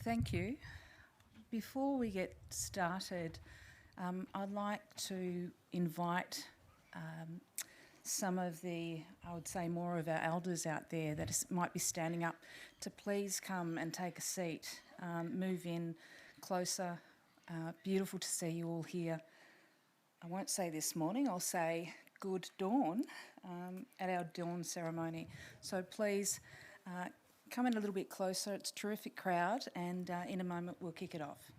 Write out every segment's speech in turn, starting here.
Thank you. Before we get started, I'd like to invite some of the, I would say more of our elders out there that might be standing up to please come and take a seat, move in closer. Beautiful to see you all here. I won't say this morning, I'll say good dawn at our dawn ceremony. So please come in a little bit closer. It's a terrific crowd, and in a moment we'll kick it off.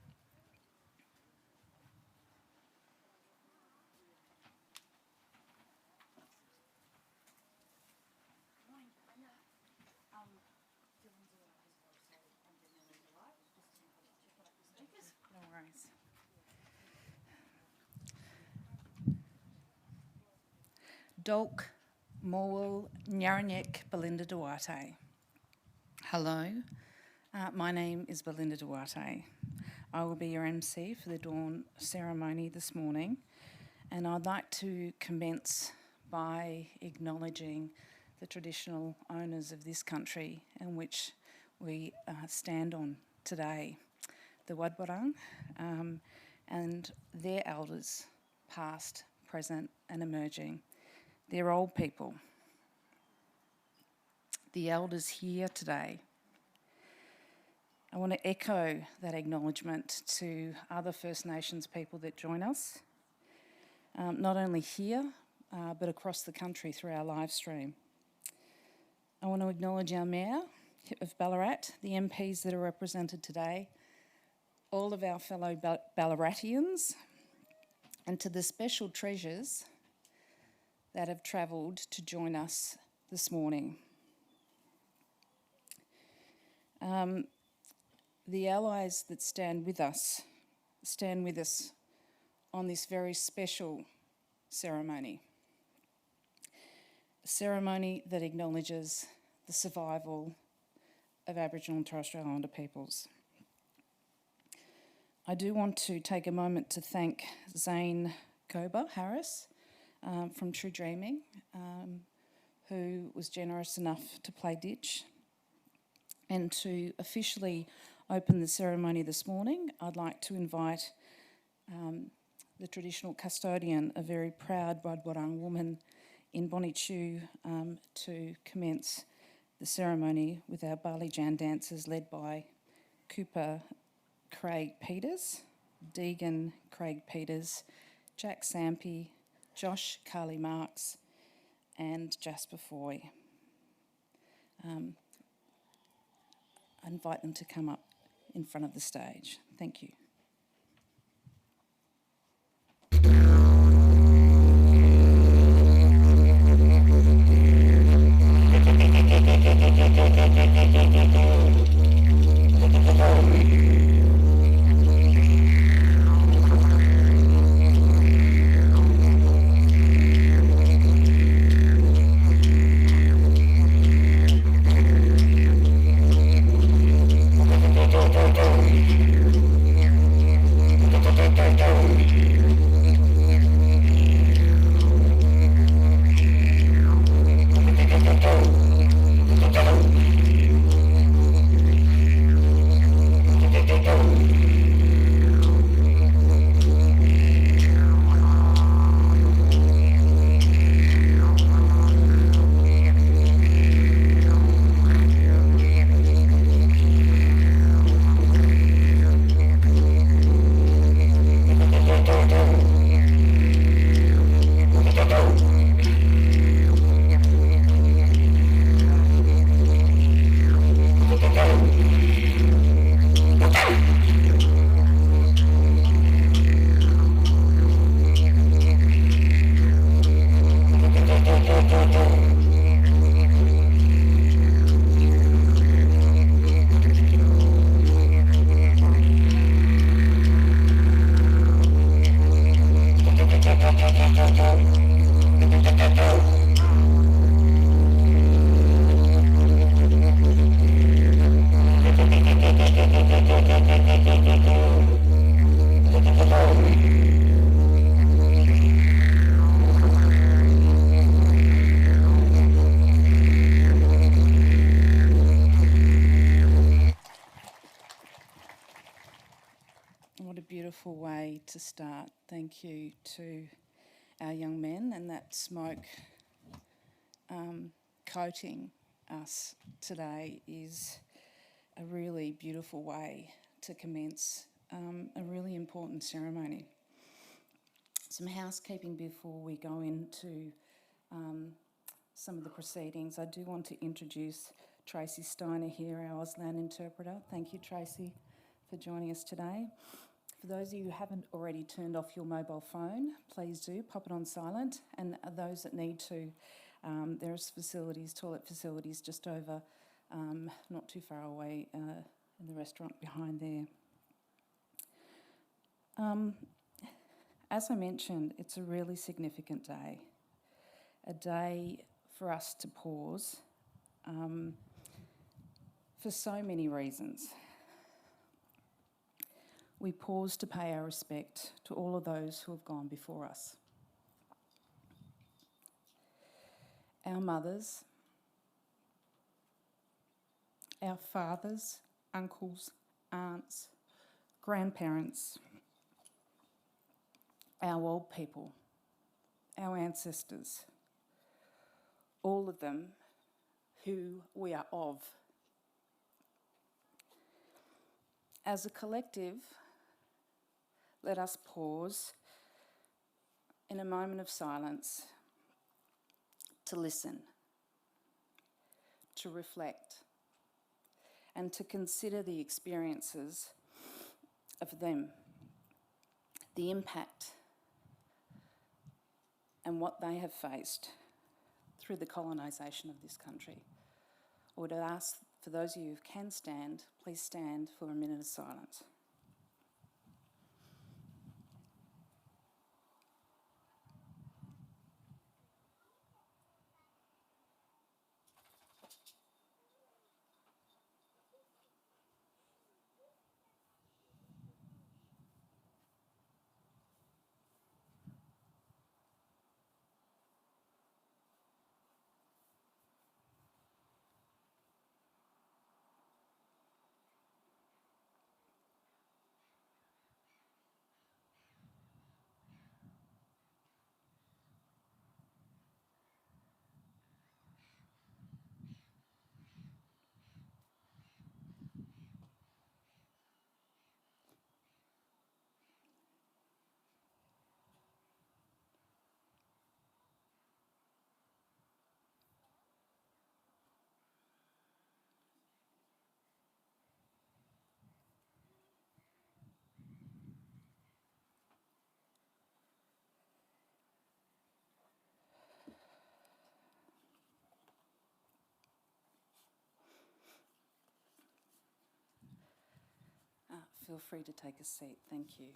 No worries. Dolk, Morwell, Nyaranyek, Belinda Duarte. Hello, my name is Belinda Duarte. I will be your MC for the dawn ceremony this morning, and I'd like to commence by acknowledging the traditional owners of this country in which we stand on today, the Wadwarang, and their elders, past, present and emerging. They're old people. The elders here today. I want to echo that acknowledgement to other First Nations people that join us, not only here, but across the country through our live stream. I want to acknowledge our Mayor of Ballarat, the MPs that are represented today, all of our fellow Ballaratians, and to the special treasures that have travelled to join us this morning. The allies that stand with us on this very special ceremony. A ceremony that acknowledges the survival of Aboriginal and Torres Strait Islander peoples. I do want to take a moment to thank Zane Kober Harris from True Dreaming, who was generous enough to play ditch. And to officially open the ceremony this morning, I'd like to invite the traditional custodian, a very proud Wadwarang woman in Bonnie-Chew, to commence the ceremony with our Bali Jan dancers led by Cooper Craig Peters, Deegan Craig Peters, Jack Sampy, Josh Carly Marks and Jasper Foy. I invite them to come up in front of the stage. Thank you. beautiful way to start. Thank you to our young men, and that smoke coating us today is a really beautiful way to commence a really important ceremony. Some housekeeping before we go into some of the proceedings. I do want to introduce Tracy Steiner here, our Auslan interpreter. Thank you, Tracy, for joining us today. For those of you who haven't already turned off your mobile phone, please do pop it on silent. And those that need to, there's facilities, toilet facilities just over, not too far away, in the restaurant behind there. As I mentioned, it's a really significant day. A day for us to pause for so many reasons. We pause to pay our respect to all of those who have gone before us. Our mothers, our fathers, uncles, aunts, grandparents, our old people, our ancestors, all of them who we are of. As a collective, let us pause in a moment of silence to listen, to reflect, and to consider the experiences of them, the impact and what they have faced through the colonisation of this country. I would ask, for those of you who can stand, please stand for a minute of silence. Feel free to take a seat. Thank you.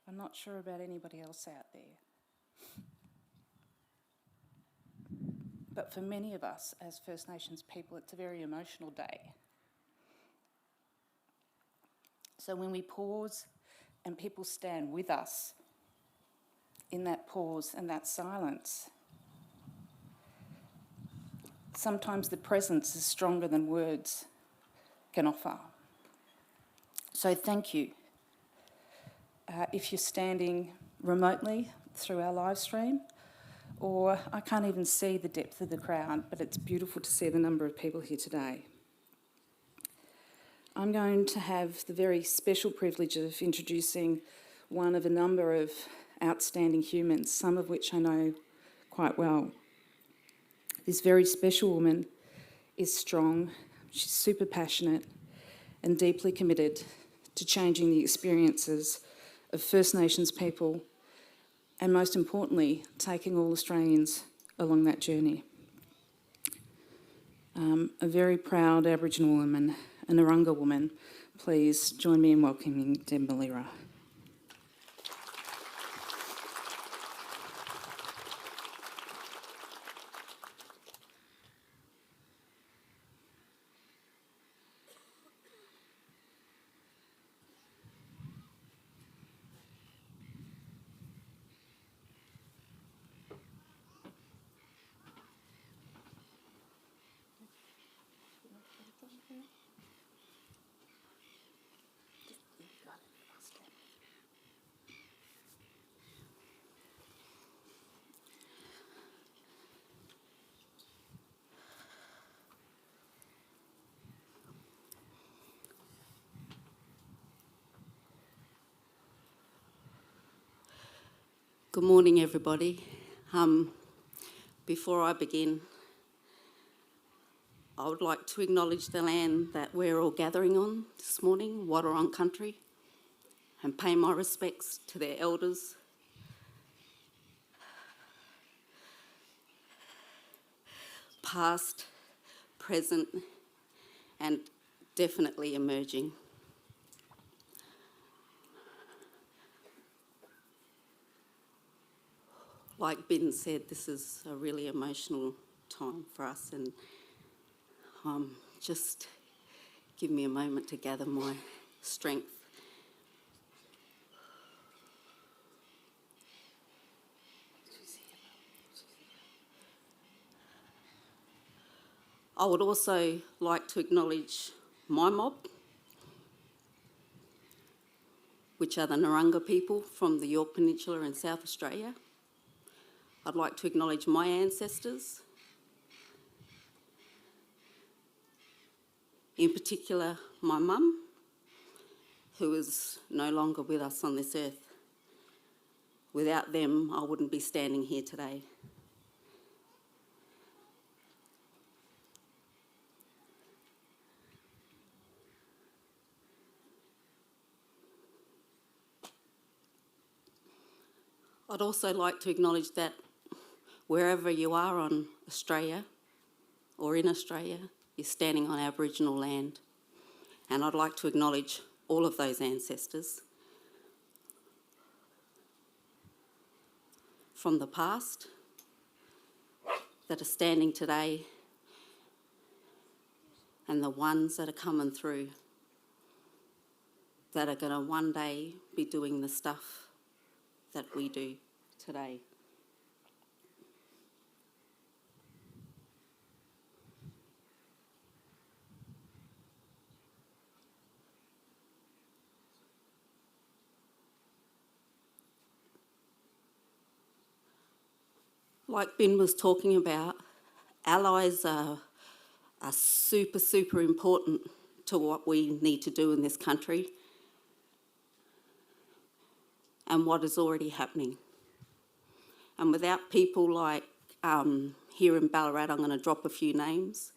I'm not sure about anybody else out there, but for many of us as First Nations people, it's a very emotional day. So when we pause and people stand with us in that pause and that silence, sometimes the presence is stronger than words can offer. So thank you. If you're standing remotely through our live stream, or I can't even see the depth of the crowd, but it's beautiful to see the number of people here today. I'm going to have the very special privilege of introducing one of a number of outstanding humans, some of which I know quite well. This very special woman is strong, she's super passionate and deeply committed to changing the experiences of First Nations people and, most importantly, taking all Australians along that journey. A very proud Aboriginal woman, a Narungga woman. Please join me in welcoming Deb Malira. Good morning, everybody. Before I begin, I would like to acknowledge the land that we're all gathering on this morning, Waterloo country, and pay my respects to their elders, past, present, and definitely emerging. Like Ben said, this is a really emotional time for us, and just give me a moment to gather my strength. I would also like to acknowledge my mob, which are the Narungga people from the Yorke Peninsula in South Australia. I'd like to acknowledge my ancestors, in particular my mum, who is no longer with us on this earth. Without them, I wouldn't be standing here today. I'd also like to acknowledge that wherever you are on Australia or in Australia, you're standing on Aboriginal land. And I'd like to acknowledge all of those ancestors from the past that are standing today and the ones that are coming through that are going to one day be doing the stuff that we do today. Like Ben was talking about, allies are super, super important to what we need to do in this country and what is already happening. And without people like here in Ballarat, I'm going to drop a few names.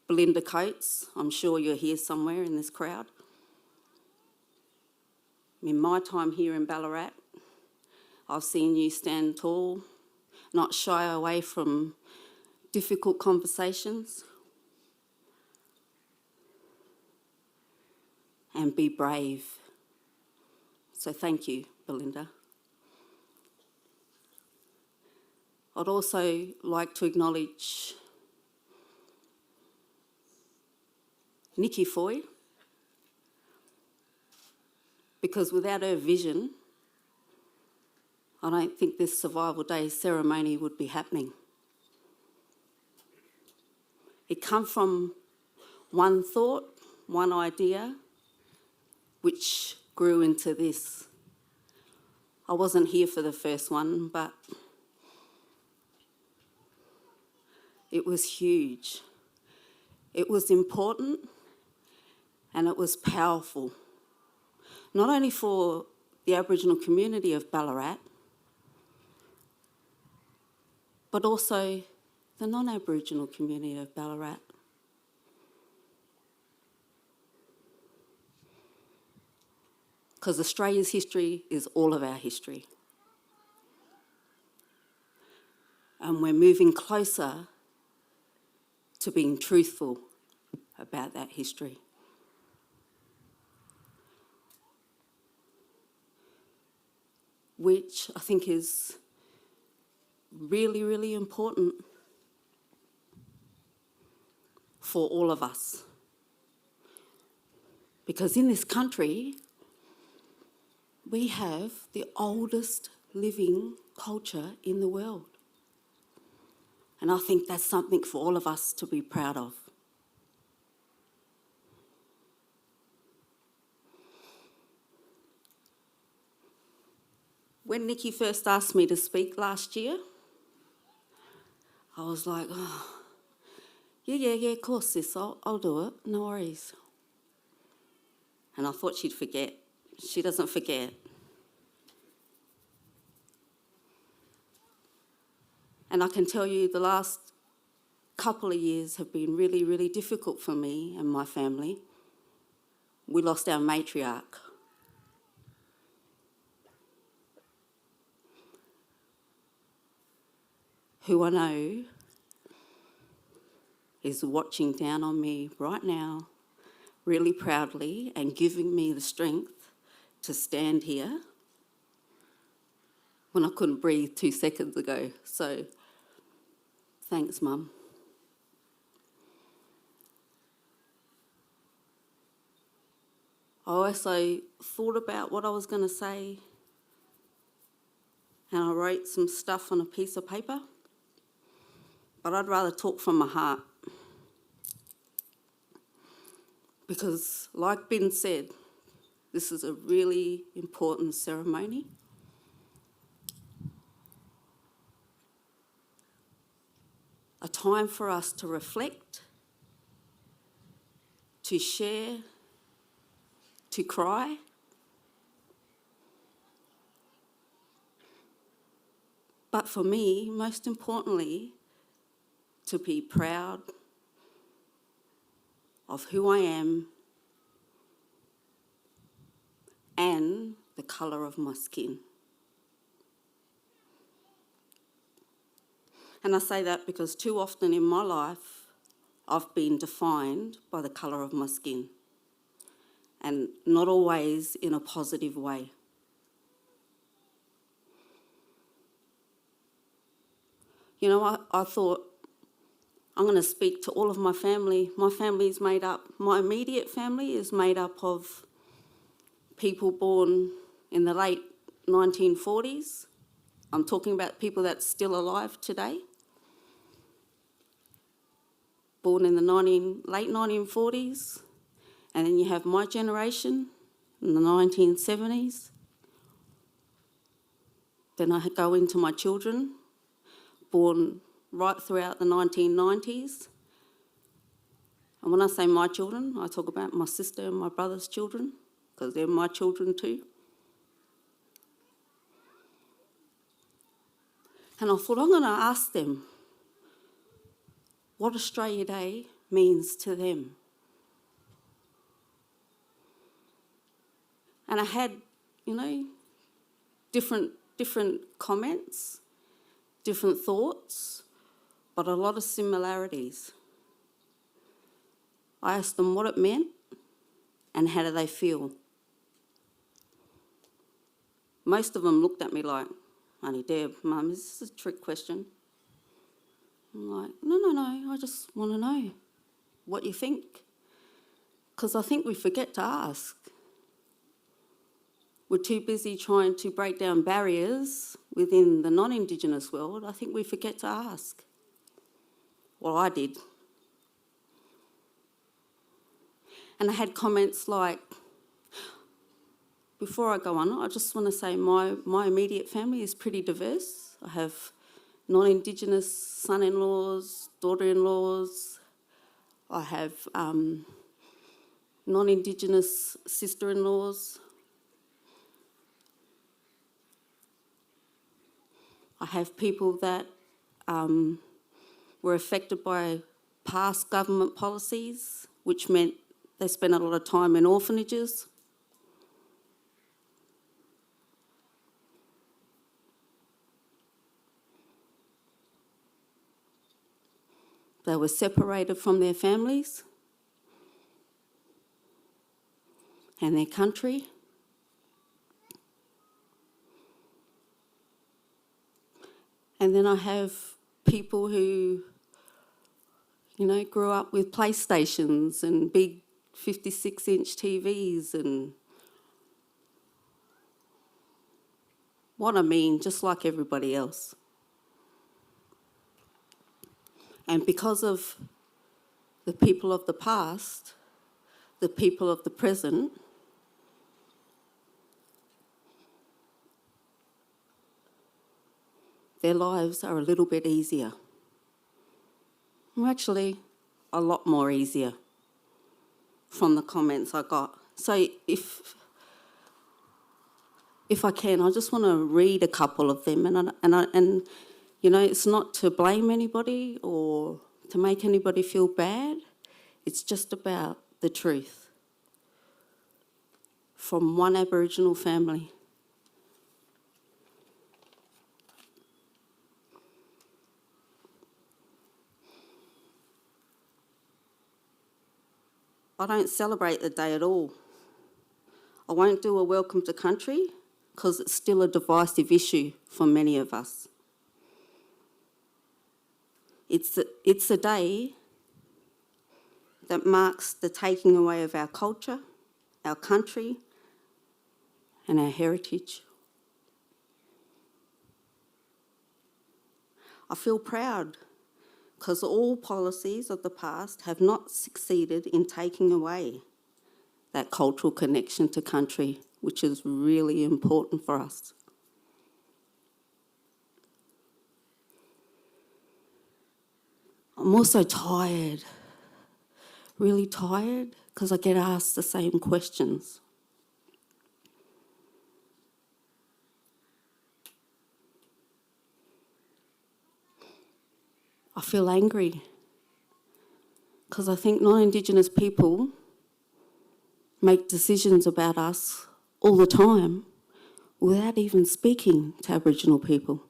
Belinda Coates, I'm sure you're here somewhere in this crowd. In my time here in Ballarat, I've seen you stand tall, not shy away from difficult conversations, and be brave. So thank you, Belinda. I'd also like to acknowledge Nikki Foy, because without her vision, I don't think this Survival Day ceremony would be happening. It came from one thought, one idea, which grew into this. I wasn't here for the first one, but it was huge. It was important and it was powerful, not only for the Aboriginal community of Ballarat, but also the non-Aboriginal community of Ballarat. Because Australia's history is all of our history. And we're moving closer to being truthful about that history. Which I think is really, really important for all of us. Because in this country, we have the oldest living culture in the world. And I think that's something for all of us to be proud of. When Nikki first asked me to speak last year, I was like, oh, yeah, of course, sis, I'll do it, no worries. And I thought she'd forget. She doesn't forget. And I can tell you the last couple of years have been really, really difficult for me and my family. We lost our matriarch. Who I know is watching down on me right now, really proudly, and giving me the strength to stand here when I couldn't breathe 2 seconds ago. So, thanks, Mum. I also thought about what I was going to say, and I wrote some stuff on a piece of paper, but I'd rather talk from my heart. Because, like Ben said, this is a really important ceremony. A time for us to reflect, to share, to cry. But for me, most importantly, to be proud of who I am and the colour of my skin. And I say that because too often in my life, I've been defined by the colour of my skin, and not always in a positive way. You know, I thought, I'm going to speak to all of my family. My immediate family is made up of people born in the late 1940s. I'm talking about people that's still alive today. Born in the late 1940s. And then you have my generation in the 1970s. Then I go into my children, born right throughout the 1990s. And when I say my children, I talk about my sister and my brother's children, because they're my children too. And I thought, I'm going to ask them what Australia Day means to them. And I had, different comments, different thoughts, but a lot of similarities. I asked them what it meant and how do they feel. Most of them looked at me like, "Honey, Deb, Mum, is this a trick question?" I'm like, no, I just want to know what you think. Because I think we forget to ask. We're too busy trying to break down barriers within the non-Indigenous world. I think we forget to ask. Well, I did. And I had comments like, before I go on, I just want to say my immediate family is pretty diverse. I have non-Indigenous son-in-laws, daughter-in-laws. I have non-Indigenous sister-in-laws. I have people that were affected by past government policies, which meant they spent a lot of time in orphanages. They were separated from their families and their country. And then I have people who, grew up with PlayStations and big 56-inch TVs and what I mean, just like everybody else. And because of the people of the past, the people of the present, their lives are a little bit easier. Well, actually, a lot more easier from the comments I got. So if I can, I just want to read a couple of them, and You know, it's not to blame anybody or to make anybody feel bad. It's just about the truth from one Aboriginal family. I don't celebrate the day at all. I won't do a welcome to country because it's still a divisive issue for many of us. It's a day that marks the taking away of our culture, our country, and our heritage. I feel proud because all policies of the past have not succeeded in taking away that cultural connection to country, which is really important for us. I'm also tired, really tired, because I get asked the same questions. I feel angry because I think non-Indigenous people make decisions about us all the time without even speaking to Aboriginal people.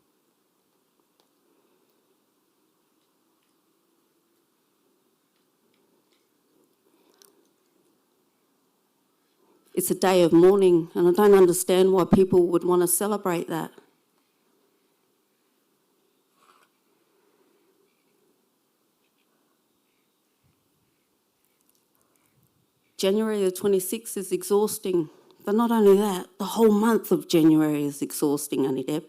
It's a day of mourning, and I don't understand why people would want to celebrate that. January the 26th is exhausting, but not only that, the whole month of January is exhausting, Annie Deb.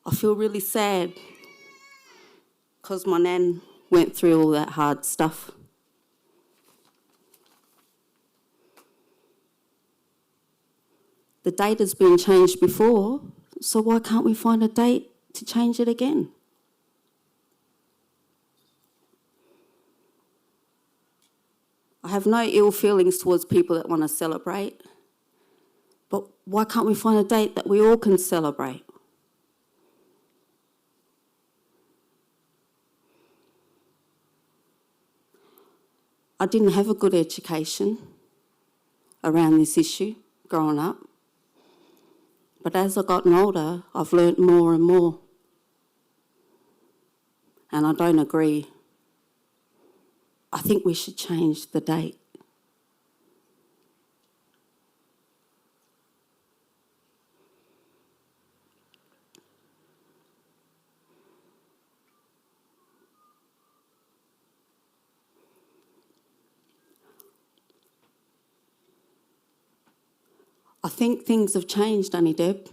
I feel really sad because my nan went through all that hard stuff. The date has been changed before, so why can't we find a date to change it again? I have no ill feelings towards people that want to celebrate, but why can't we find a date that we all can celebrate? I didn't have a good education around this issue growing up, but as I've gotten older, I've learnt more and more, and I don't agree. I think we should change the date. I think things have changed, Annie Deb.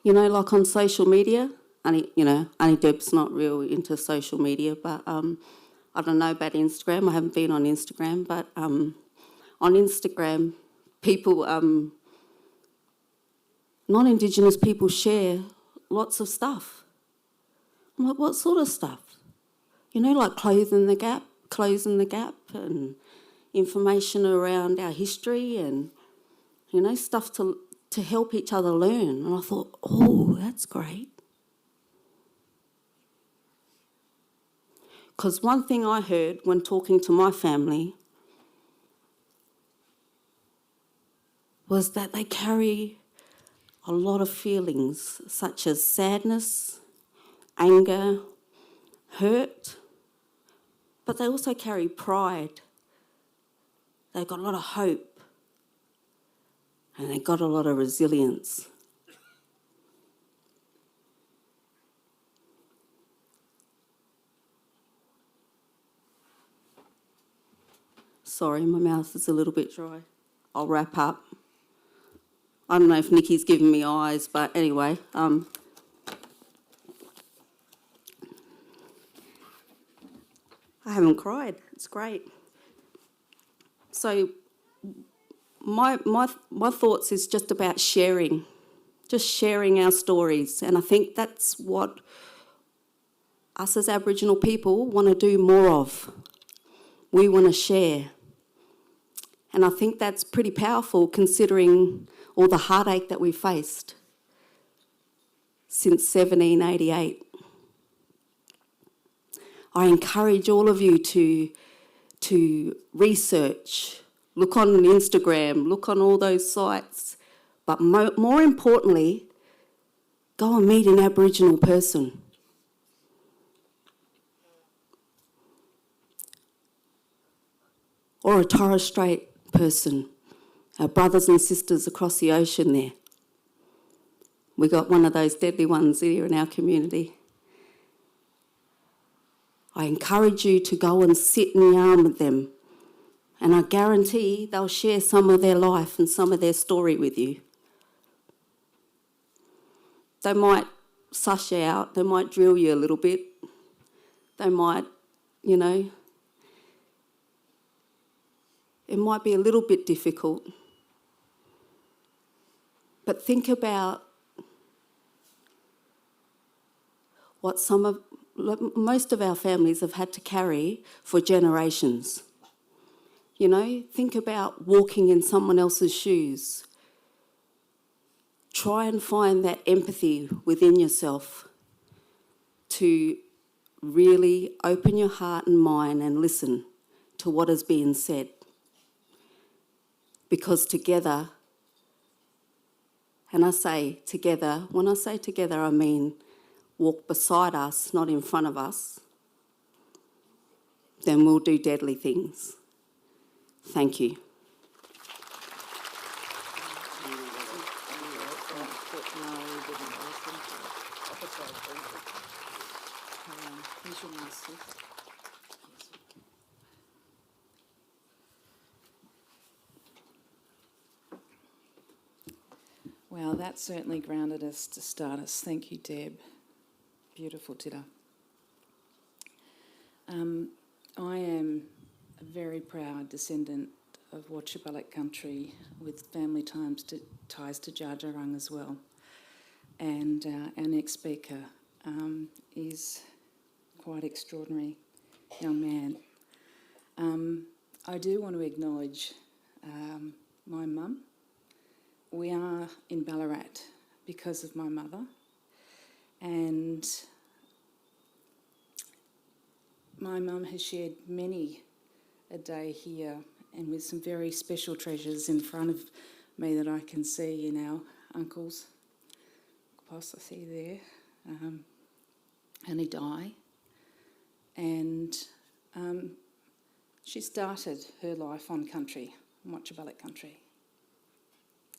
You know, like on social media, Annie Deb's not real into social media, but I don't know about Instagram. I haven't been on Instagram, but on Instagram, people, non-Indigenous people share lots of stuff. I'm like, what sort of stuff? You know, like closing the gap and information around our history and, you know, stuff to help each other learn. And I thought, oh, that's great. Because one thing I heard when talking to my family was that they carry a lot of feelings such as sadness, anger, hurt, but they also carry pride. They've got a lot of hope and they've got a lot of resilience. Sorry, my mouth is a little bit dry. I'll wrap up. I don't know if Nikki's giving me eyes, but anyway. I haven't cried. It's great. So my thoughts is just about sharing our stories. And I think that's what us as Aboriginal people want to do more of. We want to share. And I think that's pretty powerful considering all the heartache that we've faced since 1788. I encourage all of you to research, look on Instagram, look on all those sites, but more importantly, go and meet an Aboriginal person. Or a Torres Strait person, our brothers and sisters across the ocean there. We got one of those deadly ones here in our community. I encourage you to go and sit and yarn with them, and I guarantee they'll share some of their life and some of their story with you. They might suss you out, they might drill you a little bit, they might, you know, it might be a little bit difficult. But think about what most of our families have had to carry for generations. You know, think about walking in someone else's shoes. Try and find that empathy within yourself to really open your heart and mind and listen to what is being said. Because together, and I say together, when I say together, I mean walk beside us, not in front of us, then we'll do deadly things. Thank you. Well, that certainly grounded us to start us. Thank you, Deb. Beautiful titter. I am a very proud descendant of Waterloo country with family ties to Dja Dja Wurrung as well. And our next speaker is quite extraordinary young man. I do want to acknowledge my mum. We are in Ballarat because of my mother, and my mum has shared many a day here and with some very special treasures in front of me that I can see in our uncles. Poss, I see there, Annie Di, and she started her life on country, Waterloo country,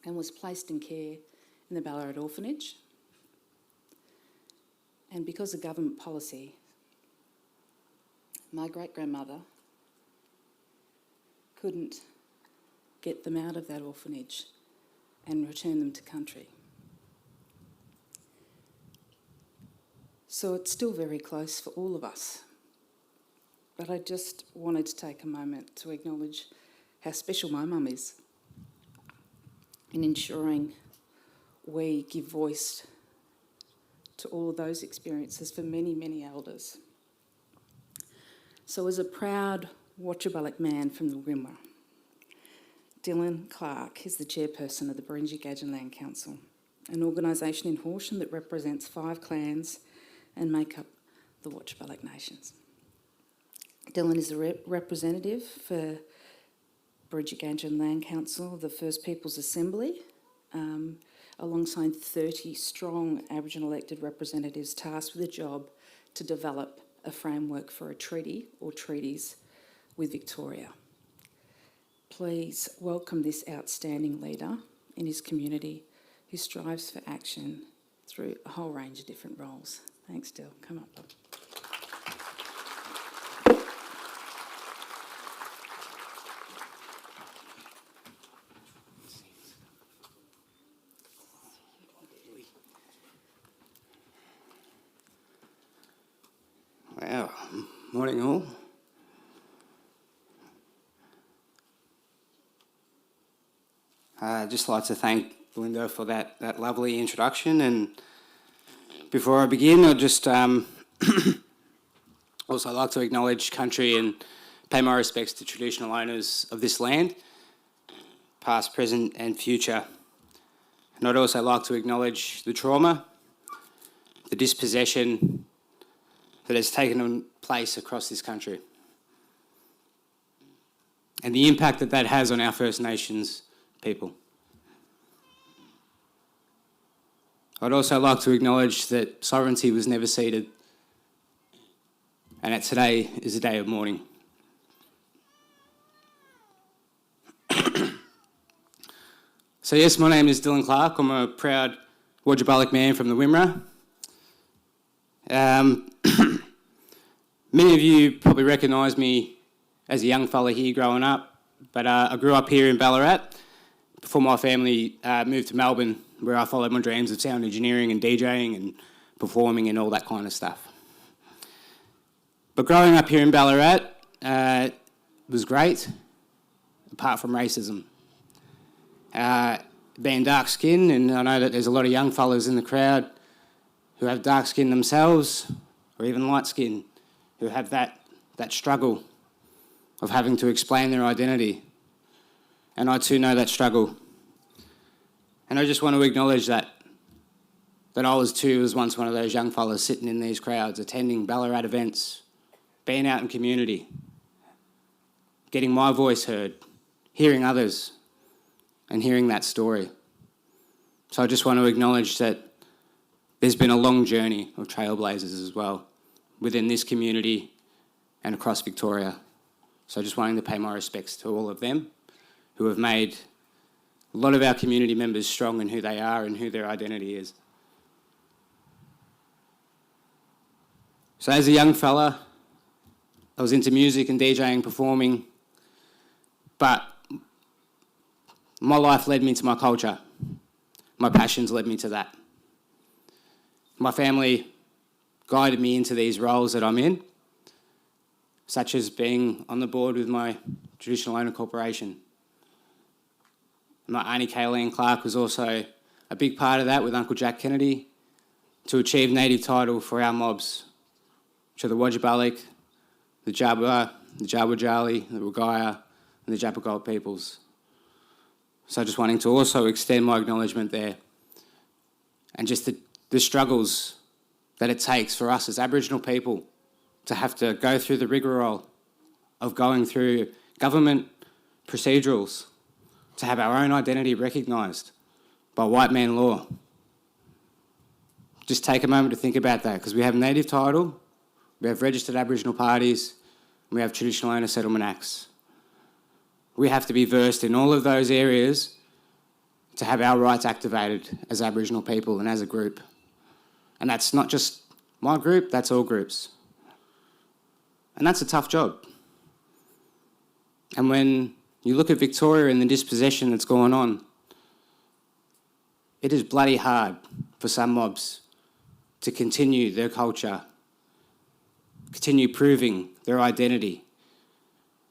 and was placed in care in the Ballarat orphanage. And because of government policy, my great-grandmother couldn't get them out of that orphanage and return them to country. So it's still very close for all of us. But I just wanted to take a moment to acknowledge how special my mum is in ensuring we give voice to all of those experiences for many, many elders. So as a proud Waterloo man from the Wimmera, Dylan Clark is the chairperson of the Barinji Land Council, an organisation in Horsham that represents 5 clans and make up the Waterloo Nations. Dylan is a representative for Barinji Land Council, the First Peoples Assembly, alongside 30 strong Aboriginal elected representatives tasked with the job to develop a framework for a treaty or treaties with Victoria. Please welcome this outstanding leader in his community who strives for action through a whole range of different roles. Thanks, Dill. Come up, Bob. Wow, morning all. I'd just like to thank Belinda for that lovely introduction, and before I begin, I'd just also like to acknowledge country and pay my respects to traditional owners of this land, past, present and future. And I'd also like to acknowledge the trauma, the dispossession that has taken place across this country, and the impact that that has on our First Nations people. I'd also like to acknowledge that sovereignty was never ceded, and that today is a day of mourning. So yes, my name is Dylan Clark. I'm a proud Wodjabalik man from the Wimmera. Many of you probably recognise me as a young fella here growing up, but I grew up here in Ballarat before my family moved to Melbourne, where I followed my dreams of sound engineering and DJing and performing and all that kind of stuff. But growing up here in Ballarat was great, apart from racism. Being dark skinned, and I know that there's a lot of young fellas in the crowd who have dark skin themselves, or even light skin, who have that struggle of having to explain their identity. And I too know that struggle. And I just want to acknowledge that I was once one of those young fellas sitting in these crowds, attending Ballarat events, being out in community, getting my voice heard, hearing others, and hearing that story. So I just want to acknowledge that there's been a long journey of trailblazers as well within this community and across Victoria. So just wanting to pay my respects to all of them who have made a lot of our community members strong in who they are and who their identity is. So as a young fella, I was into music and DJing, performing, but my life led me to my culture. My passions led me to that. My family guided me into these roles that I'm in, such as being on the board with my traditional owner corporation. My auntie Kayleen Clark was also a big part of that with Uncle Jack Kennedy to achieve native title for our mobs, which are the Wodjabalik, the Jabba, the Jabberjali, the Wagaya and the Jabbergold peoples. So just wanting to also extend my acknowledgement there, and just the struggles that it takes for us as Aboriginal people to have to go through the rigmarole of going through government procedurals to have our own identity recognised by white man law. Just take a moment to think about that, because we have native title, we have registered Aboriginal parties, and we have traditional owner settlement acts. We have to be versed in all of those areas to have our rights activated as Aboriginal people and as a group. And that's not just my group, that's all groups. And that's a tough job. And when you look at Victoria and the dispossession that's going on, it is bloody hard for some mobs to continue their culture, continue proving their identity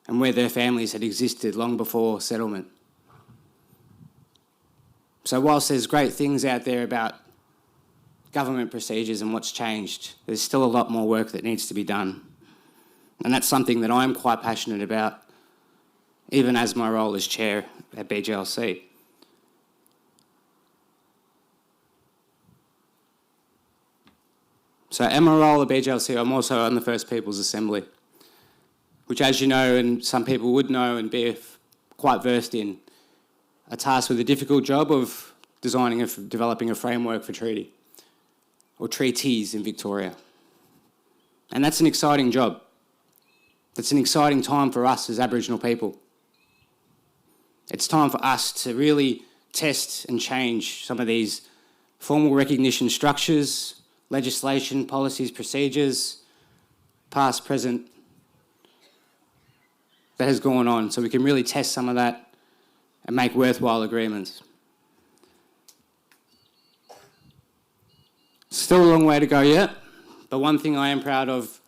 and where their families had existed long before settlement. So whilst there's great things out there about government procedures and what's changed, there's still a lot more work that needs to be done. And that's something that I'm quite passionate about, even as my role as chair at BGLC. So in my role at BGLC, I'm also on the First Peoples Assembly, which, as you know, and some people would know and be quite versed in, are tasked with the difficult job of developing a framework for treaty, or treaties in Victoria. And that's an exciting job. That's an exciting time for us as Aboriginal people. It's time for us to really test and change some of these formal recognition structures, legislation, policies, procedures, past, present, that has gone on, so we can really test some of that and make worthwhile agreements. Still a long way to go yet, but one thing I am proud of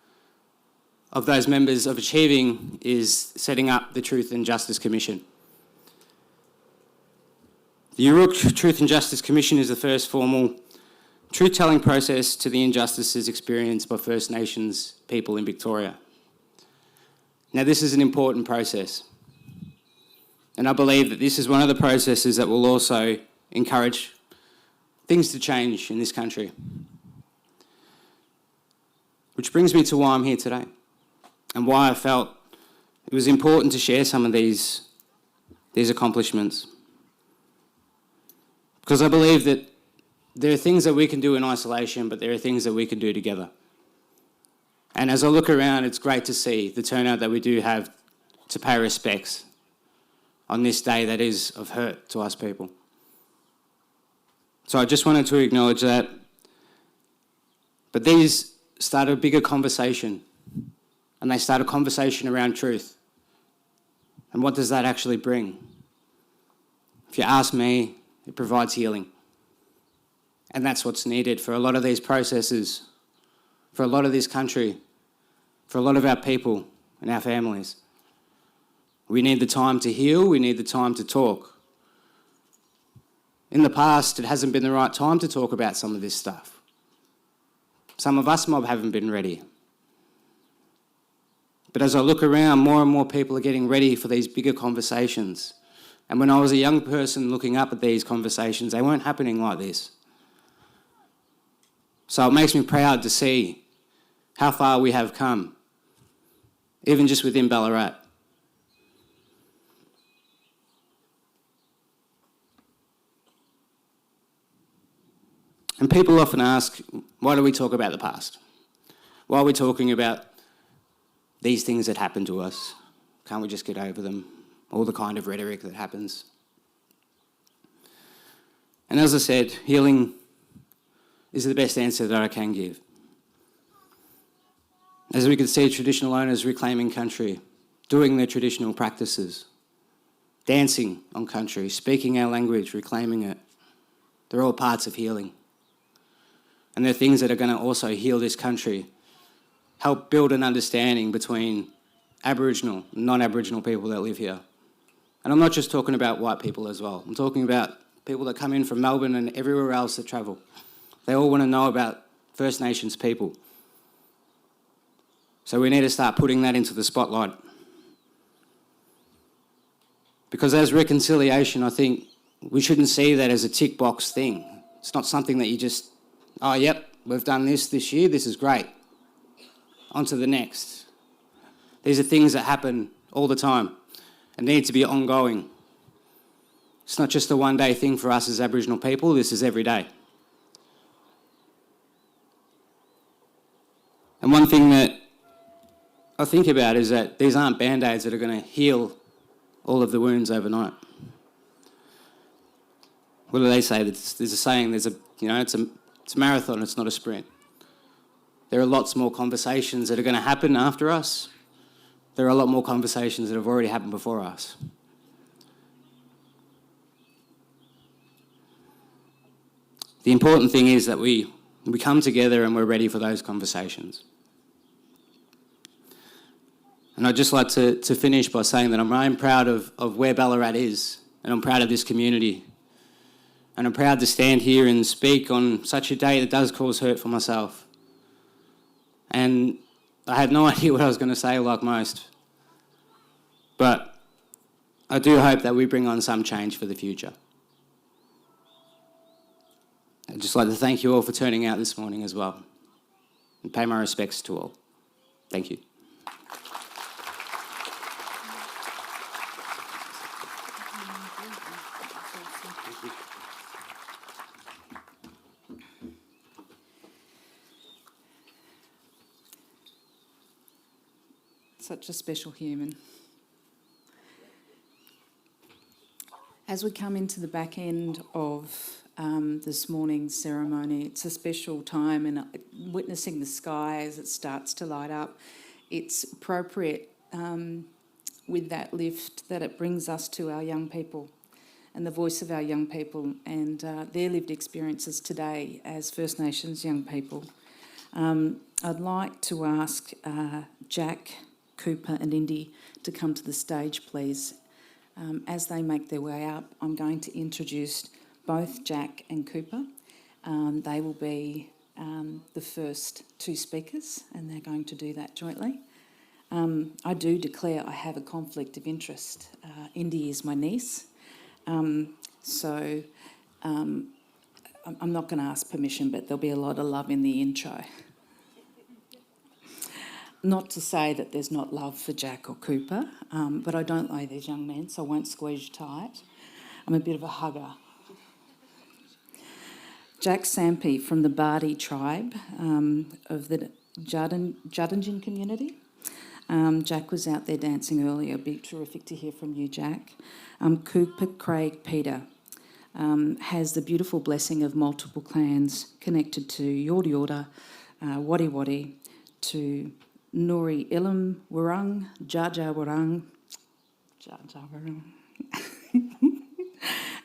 those members of achieving is setting up the Truth and Justice Commission. The Uruk Truth and Justice Commission is the first formal truth-telling process to the injustices experienced by First Nations people in Victoria. Now, this is an important process. And I believe that this is one of the processes that will also encourage things to change in this country. Which brings me to why I'm here today and why I felt it was important to share some of these accomplishments. Because I believe that there are things that we can do in isolation, but there are things that we can do together. And as I look around, it's great to see the turnout that we do have to pay respects on this day that is of hurt to us people. So I just wanted to acknowledge that. But these start a bigger conversation, and they start a conversation around truth. And what does that actually bring? If you ask me, it provides healing. And that's what's needed for a lot of these processes, for a lot of this country, for a lot of our people and our families. We need the time to heal, we need the time to talk. In the past, it hasn't been the right time to talk about some of this stuff. Some of us mob haven't been ready. But as I look around, more and more people are getting ready for these bigger conversations. And when I was a young person looking up at these conversations, they weren't happening like this. So it makes me proud to see how far we have come, even just within Ballarat. And people often ask, why do we talk about the past? Why are we talking about these things that happen to us? Can't we just get over them? All the kind of rhetoric that happens. And as I said, healing is the best answer that I can give. As we can see, traditional owners reclaiming country, doing their traditional practices, dancing on country, speaking our language, reclaiming it. They're all parts of healing. And they're things that are going to also heal this country, help build an understanding between Aboriginal and non-Aboriginal people that live here. And I'm not just talking about white people as well. I'm talking about people that come in from Melbourne and everywhere else that travel. They all want to know about First Nations people. So we need to start putting that into the spotlight. Because as reconciliation, I think we shouldn't see that as a tick box thing. It's not something that you just, oh, yep, we've done this year, this is great. On to the next. These are things that happen all the time and need to be ongoing. It's not just a one-day thing for us as Aboriginal people, this is every day. And one thing that I think about is that these aren't band-aids that are going to heal all of the wounds overnight. What do they say? There's a saying, it's a marathon, it's not a sprint. There are lots more conversations that are going to happen after us. There are a lot more conversations that have already happened before us. The important thing is that we come together and we're ready for those conversations. And I'd just like to finish by saying that I'm proud of where Ballarat is, and I'm proud of this community. And I'm proud to stand here and speak on such a day that does cause hurt for myself. And I had no idea what I was going to say, like most. But I do hope that we bring on some change for the future. I'd just like to thank you all for turning out this morning as well, and pay my respects to all. Thank you. Such a special human. As we come into the back end of this morning's ceremony, it's a special time, and witnessing the sky as it starts to light up, it's appropriate with that lift that it brings us to our young people and the voice of our young people and their lived experiences today as First Nations young people. I'd like to ask Jack, Cooper and Indy to come to the stage, please. As they make their way up, I'm going to introduce both Jack and Cooper. They will be the first two speakers, and they're going to do that jointly. I do declare I have a conflict of interest. Indy is my niece, so I'm not going to ask permission, but there'll be a lot of love in the intro. Not to say that there's not love for Jack or Cooper, but I don't know these young men, so I won't squeeze you tight. I'm a bit of a hugger. Jack Sampy from the Bardi tribe of the Judinjin community. Jack was out there dancing earlier. It'd be terrific to hear from you, Jack. Cooper Craig Peter has the beautiful blessing of multiple clans connected to Yorta Yorta, Wadi Wadi, to Nuri Ilam Wurrung, Jaja Wurrung,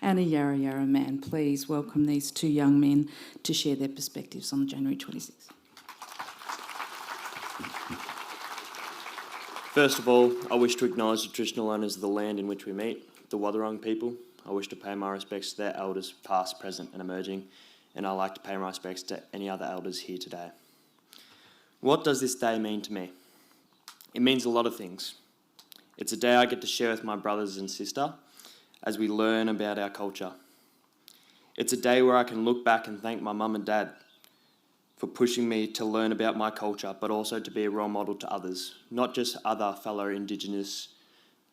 and a Yarra Yarra man. Please welcome these two young men to share their perspectives on January 26th. First of all, I wish to acknowledge the traditional owners of the land in which we meet, the Wathaurong people. I wish to pay my respects to their elders, past, present and emerging, and I'd like to pay my respects to any other elders here today. What does this day mean to me? It means a lot of things. It's a day I get to share with my brothers and sister as we learn about our culture. It's a day where I can look back and thank my mum and dad for pushing me to learn about my culture, but also to be a role model to others, not just other fellow Indigenous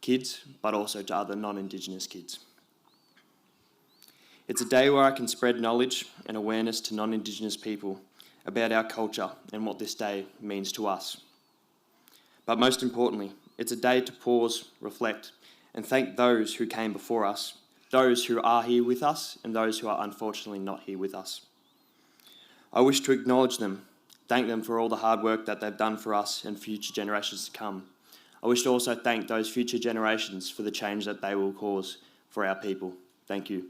kids, but also to other non-Indigenous kids. It's a day where I can spread knowledge and awareness to non-Indigenous people about our culture and what this day means to us. But most importantly, it's a day to pause, reflect, and thank those who came before us, those who are here with us, and those who are unfortunately not here with us. I wish to acknowledge them, thank them for all the hard work that they've done for us and future generations to come. I wish to also thank those future generations for the change that they will cause for our people. Thank you.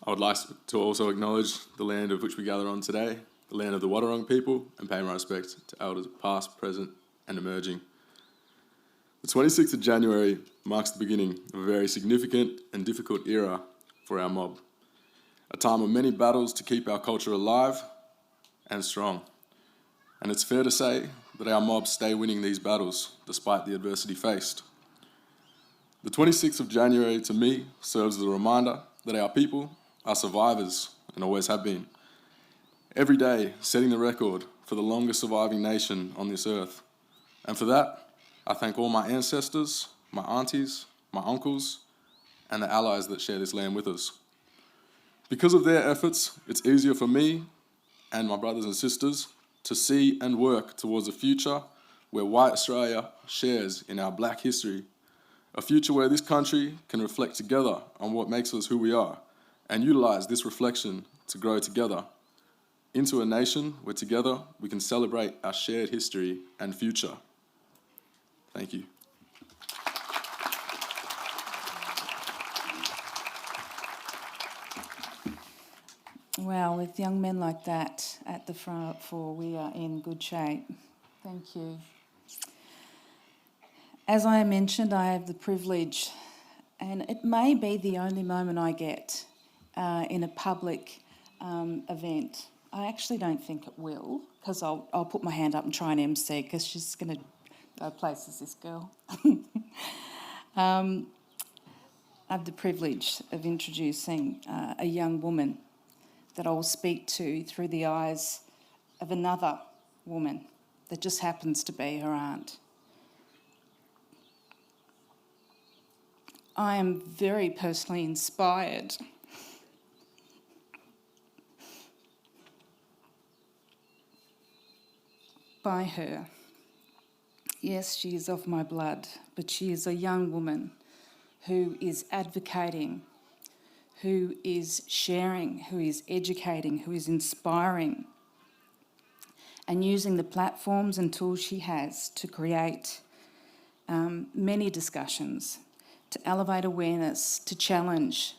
I would like to also acknowledge the land of which we gather on today, the land of the Wathaurong people, and pay my respects to elders past, present and emerging. The 26th of January marks the beginning of a very significant and difficult era for our mob, a time of many battles to keep our culture alive and strong. And it's fair to say that our mobs stay winning these battles despite the adversity faced. The 26th of January to me serves as a reminder that our people are survivors and always have been. Every day setting the record for the longest surviving nation on this earth. And for that, I thank all my ancestors, my aunties, my uncles, and the allies that share this land with us. Because of their efforts, it's easier for me and my brothers and sisters to see and work towards a future where white Australia shares in our black history, a future where this country can reflect together on what makes us who we are and utilise this reflection to grow together into a nation where together we can celebrate our shared history and future. Thank you. Well, with young men like that at the front we are in good shape. Thank you. As I mentioned, I have the privilege, and it may be the only moment I get in a public event. I actually don't think it will, because I'll put my hand up and try and MC, because she's going to go places, this girl. I have the privilege of introducing a young woman that I will speak to through the eyes of another woman that just happens to be her aunt. I am very personally inspired by her. Yes, she is of my blood, but she is a young woman who is advocating, who is sharing, who is educating, who is inspiring, and using the platforms and tools she has to create many discussions, to elevate awareness, to challenge,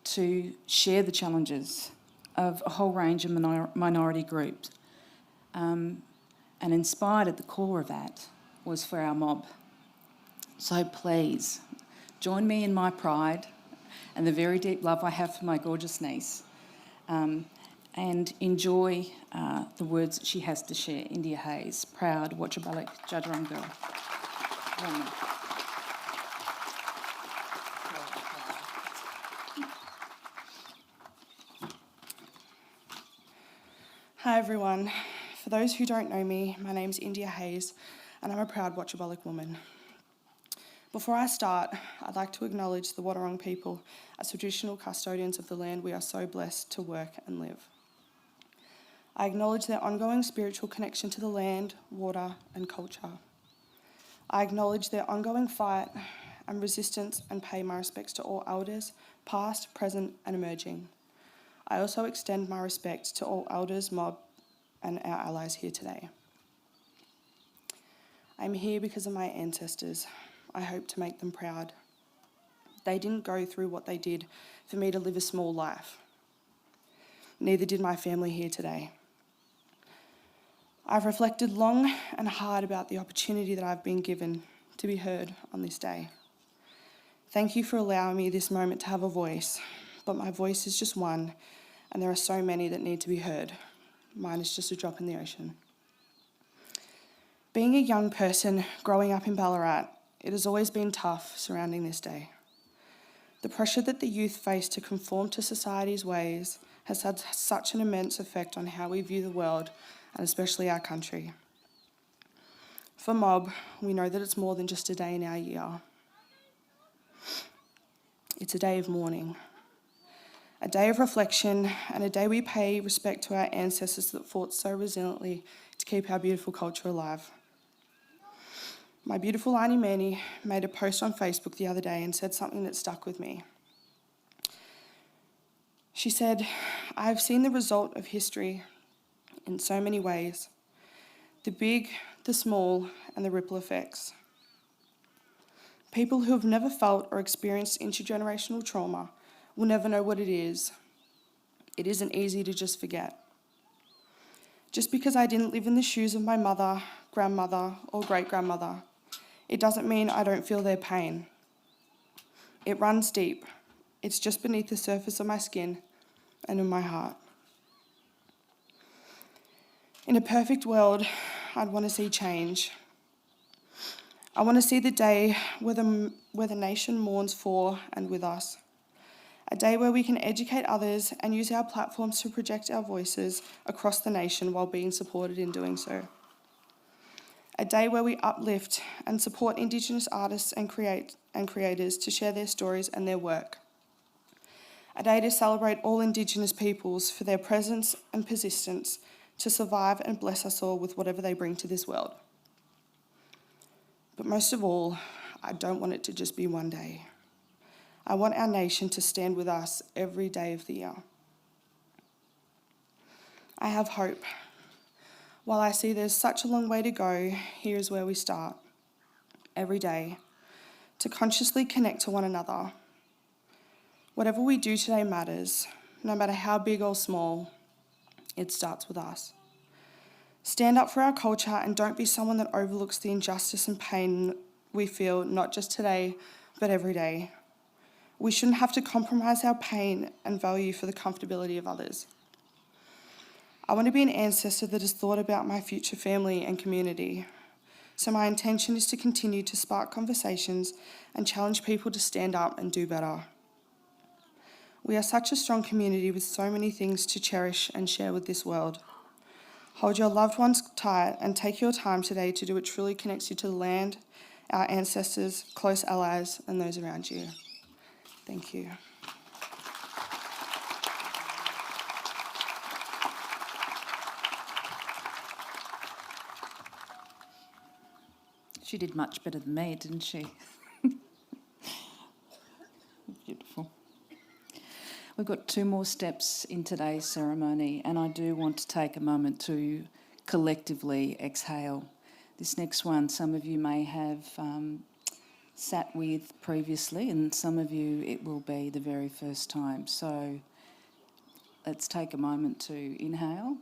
to share the challenges of a whole range of minority groups. And inspired at the core of that was for our mob. So please, join me in my pride and the very deep love I have for my gorgeous niece, and enjoy the words that she has to share. India Hayes, proud Watchabalik Judgerung girl. Woman. Hi everyone. For those who don't know me, my name's India Hayes and I'm a proud Watchabalik woman. Before I start, I'd like to acknowledge the Waterloo people as traditional custodians of the land we are so blessed to work and live. I acknowledge their ongoing spiritual connection to the land, water and culture. I acknowledge their ongoing fight and resistance and pay my respects to all elders, past, present and emerging. I also extend my respect to all elders, mob and our allies here today. I'm here because of my ancestors. I hope to make them proud. They didn't go through what they did for me to live a small life. Neither did my family here today. I've reflected long and hard about the opportunity that I've been given to be heard on this day. Thank you for allowing me this moment to have a voice, but my voice is just one, and there are so many that need to be heard. Mine is just a drop in the ocean. Being a young person growing up in Ballarat, it has always been tough surrounding this day. The pressure that the youth face to conform to society's ways has had such an immense effect on how we view the world, and especially our country. For mob, we know that it's more than just a day in our year. It's a day of mourning, a day of reflection, and a day we pay respect to our ancestors that fought so resiliently to keep our beautiful culture alive. My beautiful Auntie Manny made a post on Facebook the other day and said something that stuck with me. She said, "I have seen the result of history in so many ways, the big, the small, and the ripple effects. People who have never felt or experienced intergenerational trauma will never know what it is. It isn't easy to just forget. Just because I didn't live in the shoes of my mother, grandmother, or great-grandmother, it doesn't mean I don't feel their pain. It runs deep. It's just beneath the surface of my skin and in my heart. In a perfect world, I'd want to see change. I want to see the day where the nation mourns for and with us. A day where we can educate others and use our platforms to project our voices across the nation while being supported in doing so. A day where we uplift and support Indigenous artists and creators to share their stories and their work. A day to celebrate all Indigenous peoples for their presence and persistence to survive and bless us all with whatever they bring to this world. But most of all, I don't want it to just be one day. I want our nation to stand with us every day of the year. I have hope. While I see there's such a long way to go, here is where we start. Every day, to consciously connect to one another. Whatever we do today matters, no matter how big or small, it starts with us. Stand up for our culture and don't be someone that overlooks the injustice and pain we feel, not just today, but every day. We shouldn't have to compromise our pain and value for the comfortability of others. I want to be an ancestor that has thought about my future family and community. So my intention is to continue to spark conversations and challenge people to stand up and do better. We are such a strong community with so many things to cherish and share with this world. Hold your loved ones tight and take your time today to do what truly connects you to the land, our ancestors, close allies, and those around you. Thank you. She did much better than me, didn't she? Beautiful. We've got 2 more steps in today's ceremony, and I do want to take a moment to collectively exhale. This next one, some of you may have sat with previously, and some of you it will be the very first time. So let's take a moment to inhale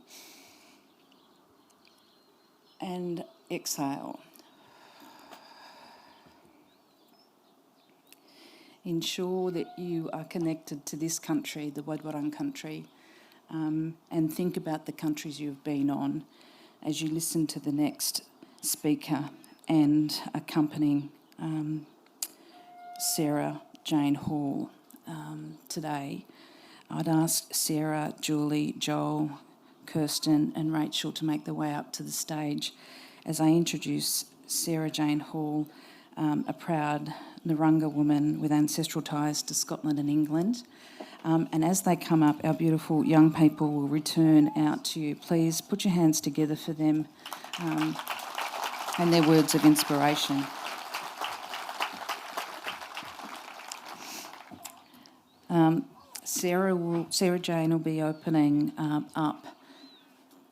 and exhale. Ensure that you are connected to this country, the Wadwarang country, and think about the countries you've been on as you listen to the next speaker and accompanying Sarah Jane Hall today. I'd ask Sarah, Julie, Joel, Kirsten and Rachel to make their way up to the stage as I introduce Sarah Jane Hall, a proud Narungga woman with ancestral ties to Scotland and England. And as they come up, our beautiful young people will return out to you. Please put your hands together for them and their words of inspiration. Sarah Jane will be opening up.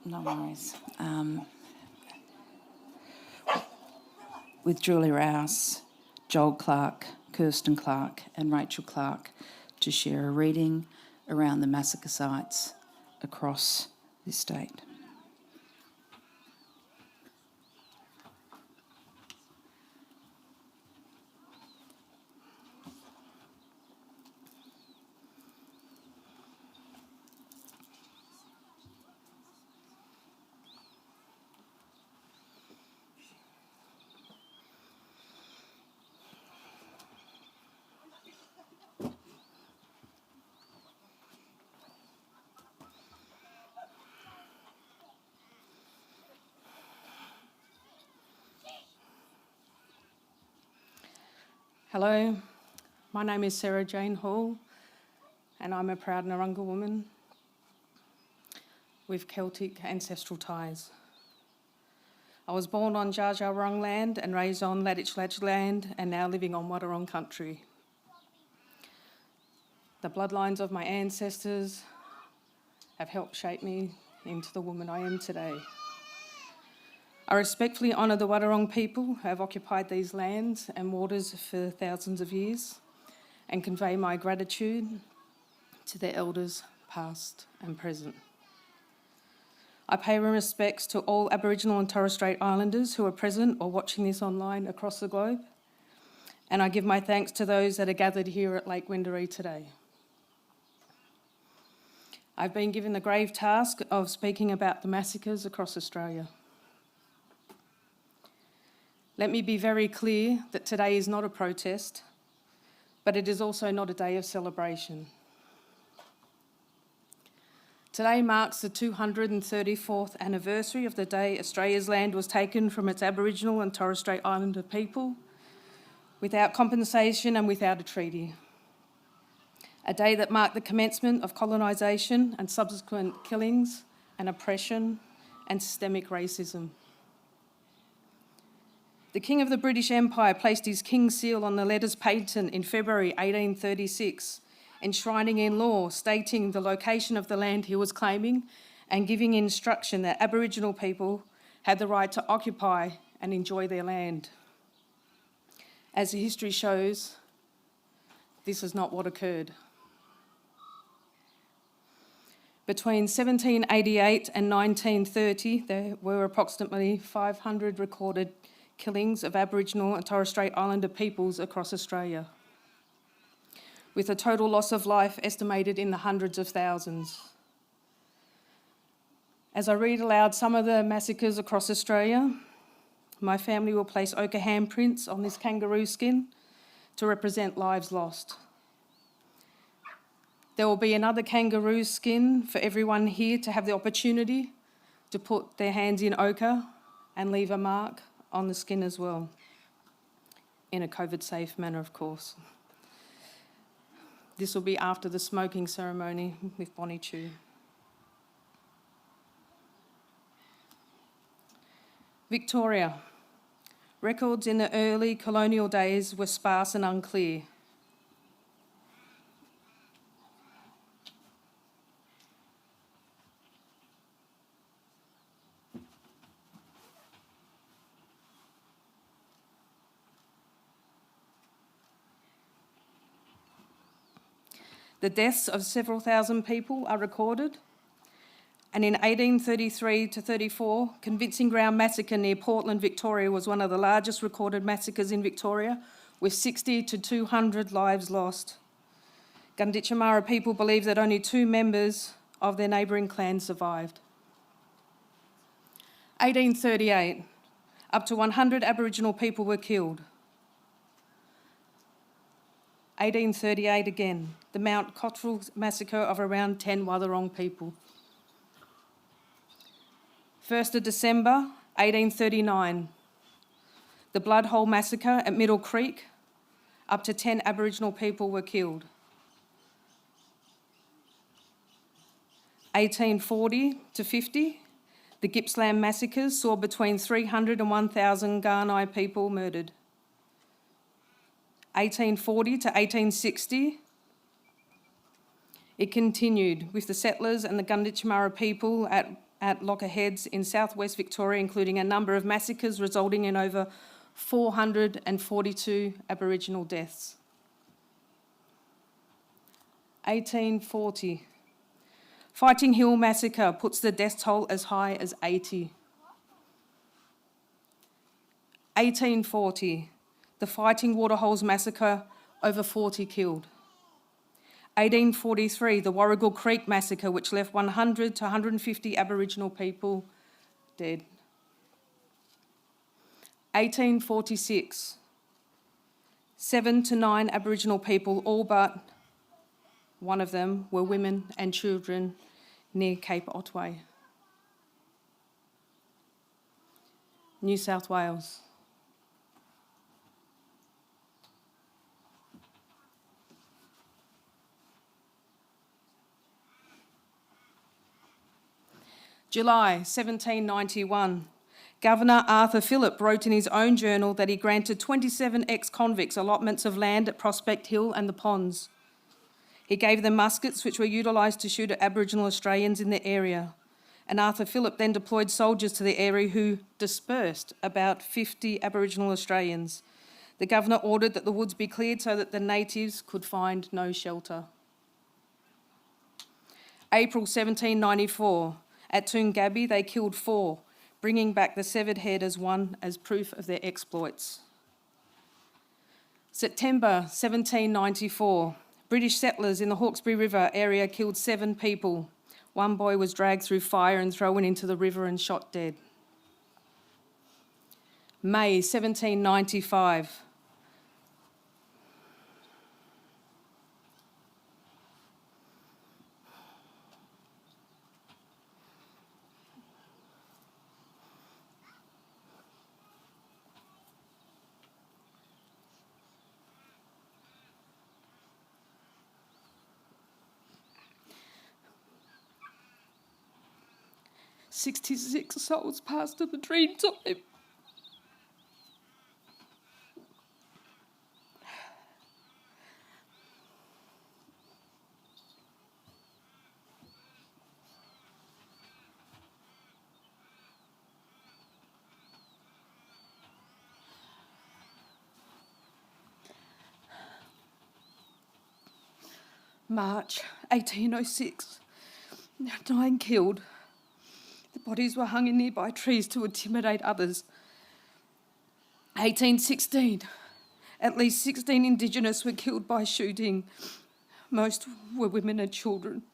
No worries. With Julie Rouse, Joel Clark, Kirsten Clark and Rachel Clark to share a reading around the massacre sites across this state. Hello, my name is Sarah Jane Hall and I'm a proud Narungga woman with Celtic ancestral ties. I was born on Dja Dja Wurrung land and raised on Laditch Ladge land and now living on Waterloo country. The bloodlines of my ancestors have helped shape me into the woman I am today. I respectfully honour the Waterloo people who have occupied these lands and waters for thousands of years and convey my gratitude to their elders past and present. I pay my respects to all Aboriginal and Torres Strait Islanders who are present or watching this online across the globe, and I give my thanks to those that are gathered here at Lake Wendouree today. I've been given the grave task of speaking about the massacres across Australia. Let me be very clear that today is not a protest, but it is also not a day of celebration. Today marks the 234th anniversary of the day Australia's land was taken from its Aboriginal and Torres Strait Islander people without compensation and without a treaty. A day that marked the commencement of colonisation and subsequent killings and oppression and systemic racism. The King of the British Empire placed his King's seal on the letters patent in February 1836, enshrining in law, stating the location of the land he was claiming and giving instruction that Aboriginal people had the right to occupy and enjoy their land. As the history shows, this is not what occurred. Between 1788 and 1930, there were approximately 500 recorded killings of Aboriginal and Torres Strait Islander peoples across Australia, with a total loss of life estimated in the hundreds of thousands. As I read aloud some of the massacres across Australia, my family will place ochre handprints on this kangaroo skin to represent lives lost. There will be another kangaroo skin for everyone here to have the opportunity to put their hands in ochre and leave a mark on the skin as well, in a COVID-safe manner, of course. This will be after the smoking ceremony with Bonnie Chew. Victoria. Records in the early colonial days were sparse and unclear. The deaths of several thousand people are recorded, and in 1833 to 34, Convincing Ground Massacre near Portland, Victoria was one of the largest recorded massacres in Victoria, with 60 to 200 lives lost. Gunditjmara people believe that only 2 members of their neighbouring clans survived. 1838, up to 100 Aboriginal people were killed. 1838 again, the Mount Cottrell massacre of around 10 Wathaurong people. 1st of December 1839, the Bloodhole massacre at Middle Creek, up to 10 Aboriginal people were killed. 1840 to 50, the Gippsland massacres saw between 300 and 1,000 Garnai people murdered. 1840 to 1860, it continued with the settlers and the Gunditjmara people at Lockerheads in southwest Victoria, including a number of massacres resulting in over 442 Aboriginal deaths. 1840, Fighting Hill massacre puts the death toll as high as 80. 1840, the Fighting Waterholes massacre, over 40 killed. 1843, the Warrigal Creek massacre, which left 100 to 150 Aboriginal people dead. 1846, 7 to 9 Aboriginal people, all but one of them, were women and children near Cape Otway. New South Wales. July 1791, Governor Arthur Phillip wrote in his own journal that he granted 27 ex-convicts allotments of land at Prospect Hill and the ponds. He gave them muskets which were utilised to shoot at Aboriginal Australians in the area, and Arthur Phillip then deployed soldiers to the area who dispersed about 50 Aboriginal Australians. The Governor ordered that the woods be cleared so that the natives could find no shelter. April 1794, at Toongabbie, they killed 4, bringing back the severed head as proof of their exploits. September 1794, British settlers in the Hawkesbury River area killed 7 people. 1 boy was dragged through fire and thrown into the river and shot dead. May 1795, "66 souls passed to the dream time. March 1806, 9 killed. The bodies were hung in nearby trees to intimidate others. 1816, at least 16 Indigenous were killed by shooting. Most were women and children,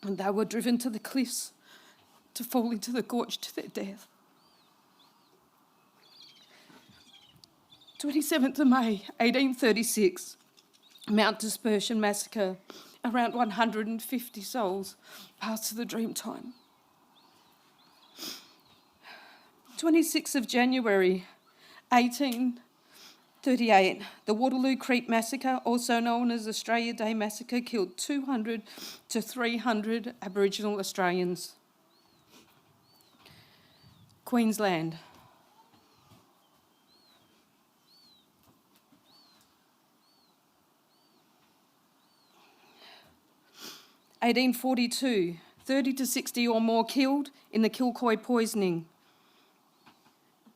and they were driven to the cliffs to fall into the gorge to their death. 27th of May, 1836, Mount Dispersion massacre. Around 150 souls passed to the Dreamtime. 26th of January, 1838, the Waterloo Creek massacre, also known as Australia Day massacre, killed 200 to 300 Aboriginal Australians. Queensland. (1842), 30 to 60 or more killed in the Kilcoy poisoning.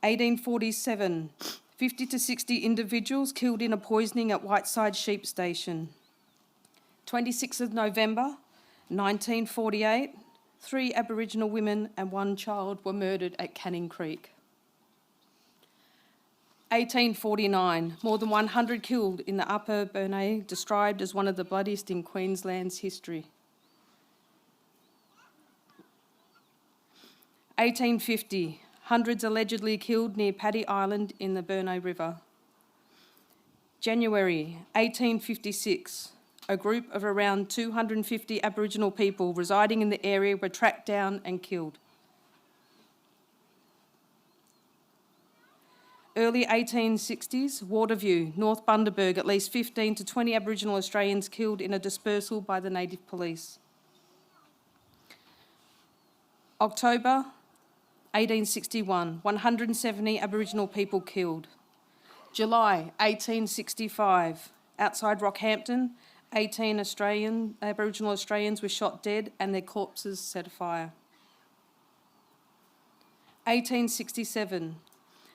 1847, 50 to 60 individuals killed in a poisoning at Whiteside Sheep Station. 26th of November, 1948, 3 Aboriginal women and 1 child were murdered at Canning Creek. 1849, more than 100 killed in the Upper Burnay, described as one of the bloodiest in Queensland's history. 1850, hundreds allegedly killed near Paddy Island in the Burney River. January 1856, a group of around 250 Aboriginal people residing in the area were tracked down and killed. Early 1860s, Waterview, North Bundaberg, at least 15 to 20 Aboriginal Australians killed in a dispersal by the native police. October 1861, 170 Aboriginal people killed. July 1865, outside Rockhampton, 18 Aboriginal Australians were shot dead and their corpses set afire. 1867,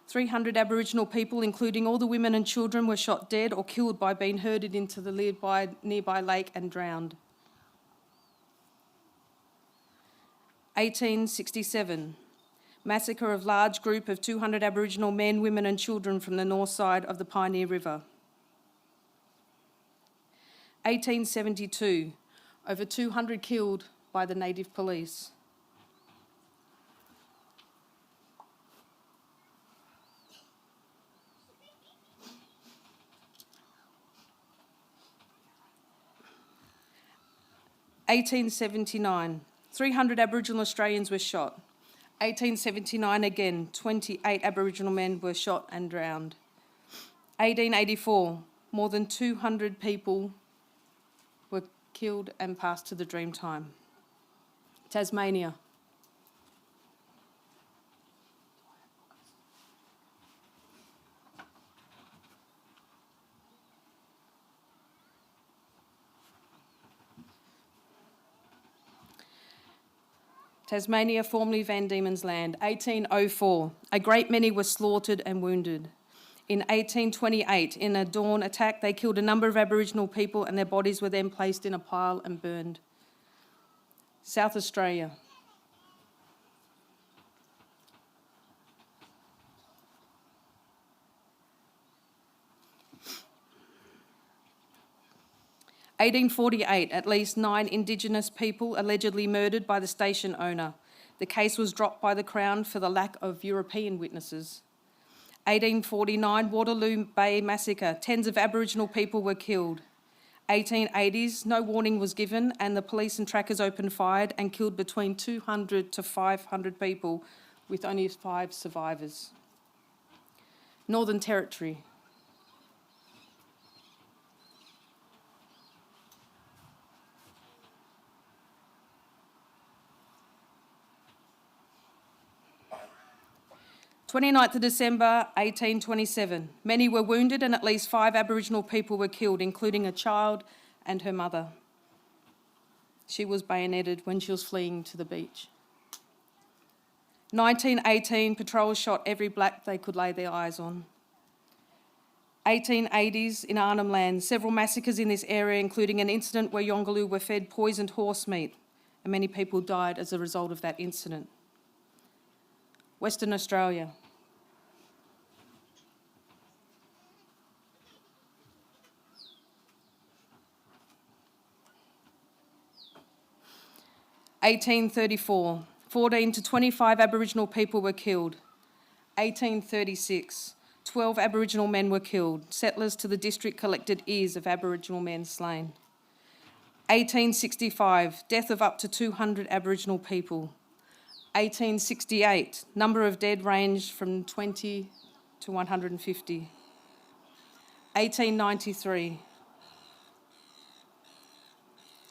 300 Aboriginal people, including all the women and children, were shot dead or killed by being herded into the nearby lake and drowned. 1867, massacre of large group of 200 Aboriginal men, women and children from the north side of the Pioneer River. 1872, over 200 killed by the native police. 1879, 300 Aboriginal Australians were shot. 1879 again, 28 Aboriginal men were shot and drowned. 1884, more than 200 people were killed and passed to the Dreamtime. Tasmania. Tasmania, formerly Van Diemen's Land, 1804. A great many were slaughtered and wounded. In 1828, in a dawn attack, they killed a number of Aboriginal people and their bodies were then placed in a pile and burned. South Australia. In 1848, at least 9 Indigenous people allegedly murdered by the station owner. The case was dropped by the Crown for the lack of European witnesses. 1849, Waterloo Bay Massacre. Tens of Aboriginal people were killed. 1880s, no warning was given and the police and trackers opened fire and killed between 200 to 500 people, with only 5 survivors. Northern Territory. December 29th, 1827. Many were wounded and at least 5 Aboriginal people were killed, including a child and her mother. She was bayoneted when she was fleeing to the beach. 1918, patrols shot every black they could lay their eyes on. 1880s, in Arnhem Land, several massacres in this area, including an incident where Yongaloo were fed poisoned horse meat, and many people died as a result of that incident. Western Australia. In 1834, 14 to 25 Aboriginal people were killed. 1836, 12 Aboriginal men were killed. Settlers to the district collected ears of Aboriginal men slain. 1865, death of up to 200 Aboriginal people. 1868, number of dead ranged from 20 to 150. 1893,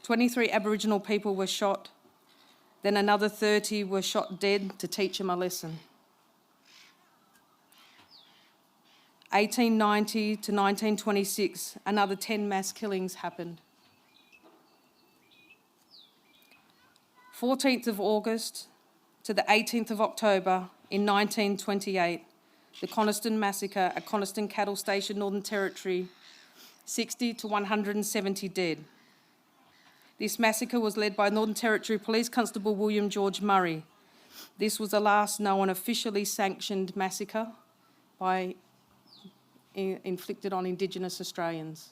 23 Aboriginal people were shot, then another 30 were shot dead to teach them a lesson. 1890 to 1926, another 10 mass killings happened. 14th of August to the 18th of October in 1928, the Coniston Massacre at Coniston Cattle Station, Northern Territory, 60 to 170 dead. This massacre was led by Northern Territory Police Constable William George Murray. This was the last known officially sanctioned massacre inflicted on Indigenous Australians.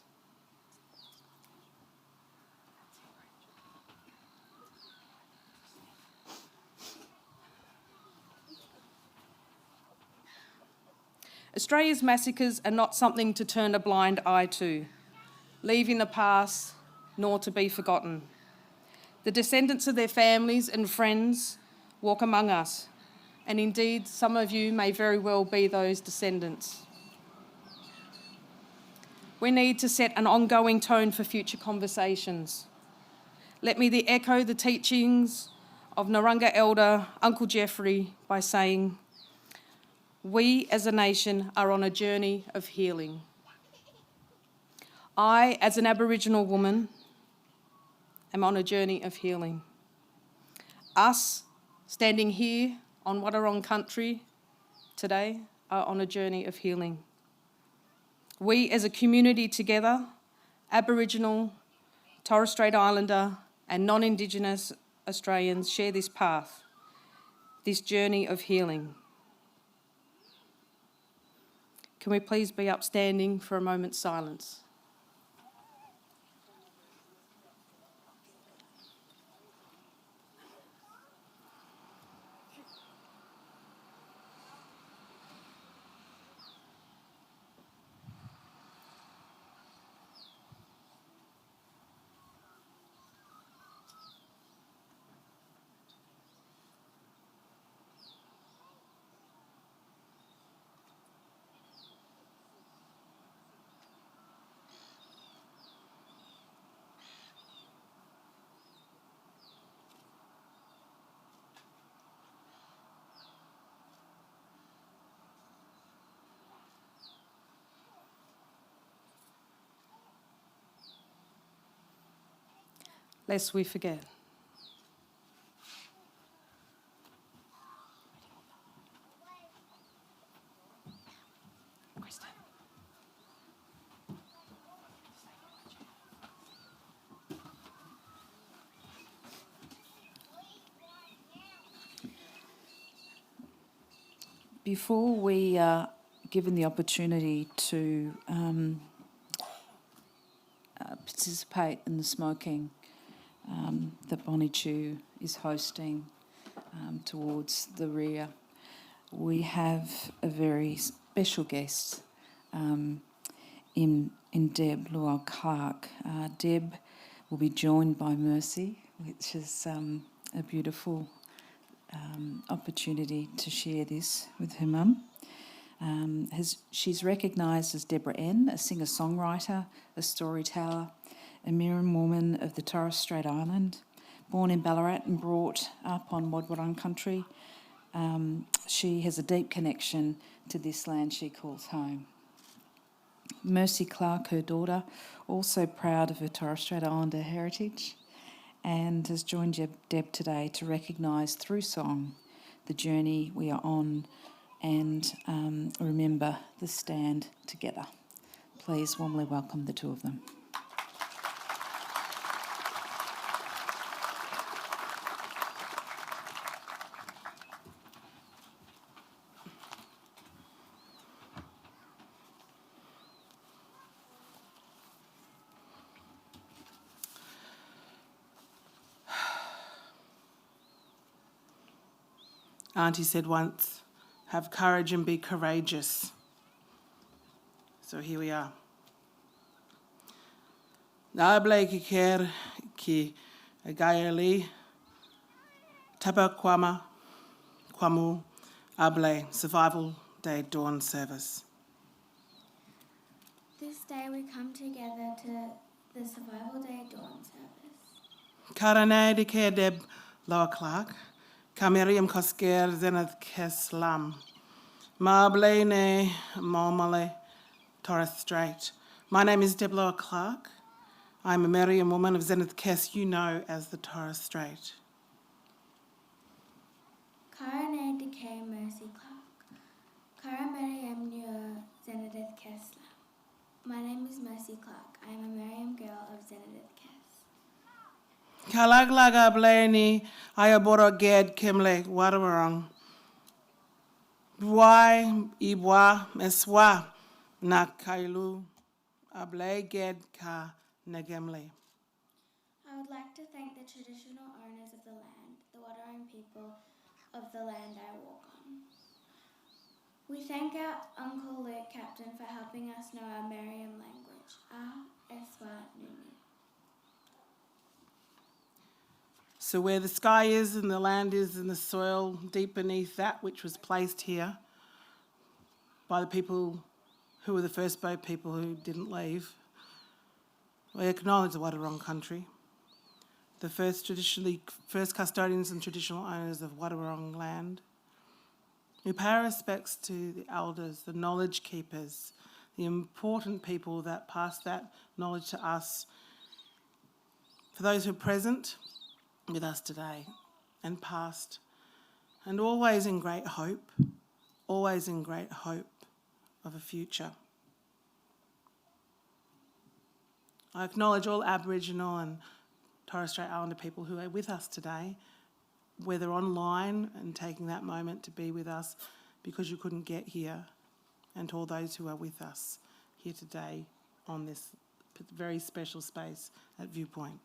Australia's massacres are not something to turn a blind eye to, leaving the past nor to be forgotten. The descendants of their families and friends walk among us, and indeed some of you may very well be those descendants. We need to set an ongoing tone for future conversations. Let me echo the teachings of Narungga Elder Uncle Jeffrey by saying, we as a nation are on a journey of healing. I, as an Aboriginal woman, am on a journey of healing. Us, standing here on Waterloo country today, are on a journey of healing. We as a community together, Aboriginal, Torres Strait Islander and non-Indigenous Australians share this path, this journey of healing. Can we please be upstanding for a moment's silence? Lest we forget. Before we are given the opportunity to participate in the smoking that Bonnie Chew is hosting towards the rear, we have a very special guest in Deb Luau-Clark. Deb will be joined by Mercy, which is a beautiful opportunity to share this with her mum. She's recognised as Deborah N, a singer-songwriter, a storyteller, a Mirren woman of the Torres Strait Island, born in Ballarat and brought up on Waterloo country. She has a deep connection to this land she calls home. Mercy Clark, her daughter, also proud of her Torres Strait Islander heritage, and has joined Deb today to recognise through song the journey we are on and remember the stand together. Please warmly welcome the two of them. Auntie said once, have courage and be courageous. So here we are. Na blai ki ker ki agayali tapa kwamu ablai Survival Day Dawn Service. This day we come together to the Survival Day Dawn Service. Karane de ke Deb Luau-Clark. Kamiriam Kosker Zenith Keslam. Mablene Momale Torres Strait. My name is Deb Luau-Clark. I'm a Meriam woman of Zenith Kes, you know as the Torres Strait. Karane Decay Mercy Clark. Kara Meriam Nua Zenith Keslam. My name is Mercy Clark. I am a Meriam girl of Zenith Kes. Kalaglaga Blaney, Ayaboro Ged Kimle, Waterloo. Bwai, Ibwa, Meswa, Nakailu, Ablay Ged Ka Nagemle. I would like to thank the traditional owners of the land, the Waterloo people of the land I walk on. We thank our Uncle Luke Captain for helping us know our Meriam language. So where the sky is and the land is and the soil deep beneath that which was placed here by the people who were the first boat people who didn't leave, we acknowledge the Wadawurrung country, the first custodians and traditional owners of Wadawurrung land. We pay our respects to the elders, the knowledge keepers, the important people that pass that knowledge to us, for those who are present with us today and past, and always in great hope of a future. I acknowledge all Aboriginal and Torres Strait Islander people who are with us today, whether online and taking that moment to be with us because you couldn't get here, and to all those who are with us here today on this very special space at Viewpoint.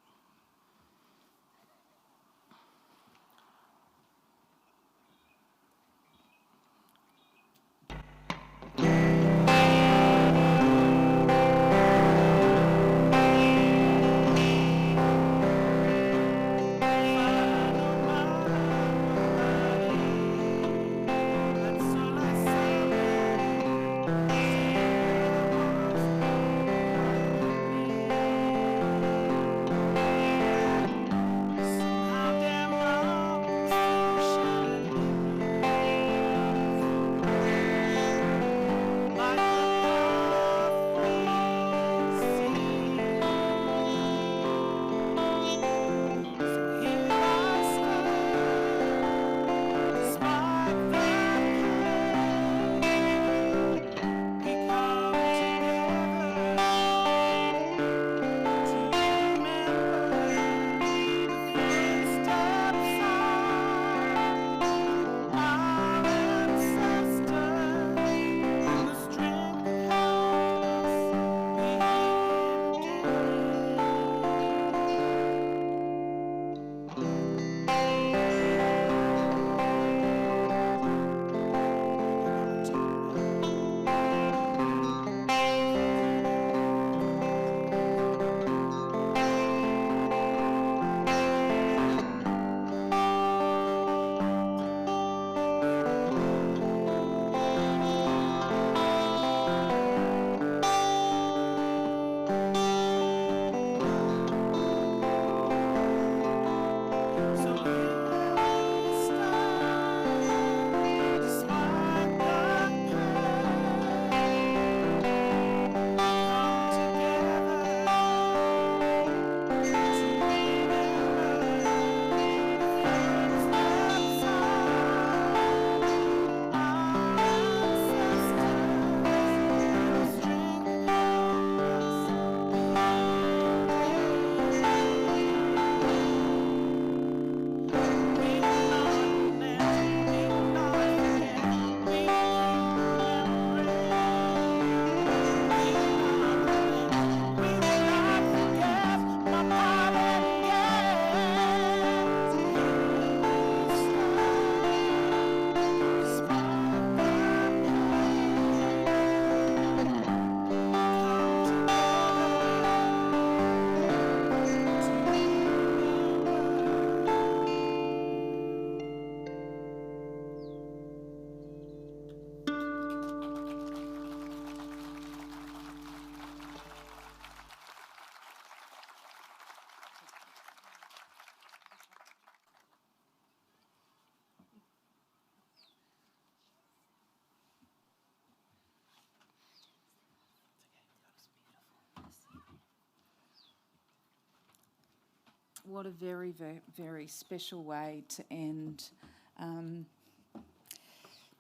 What a very, very, very special way to end.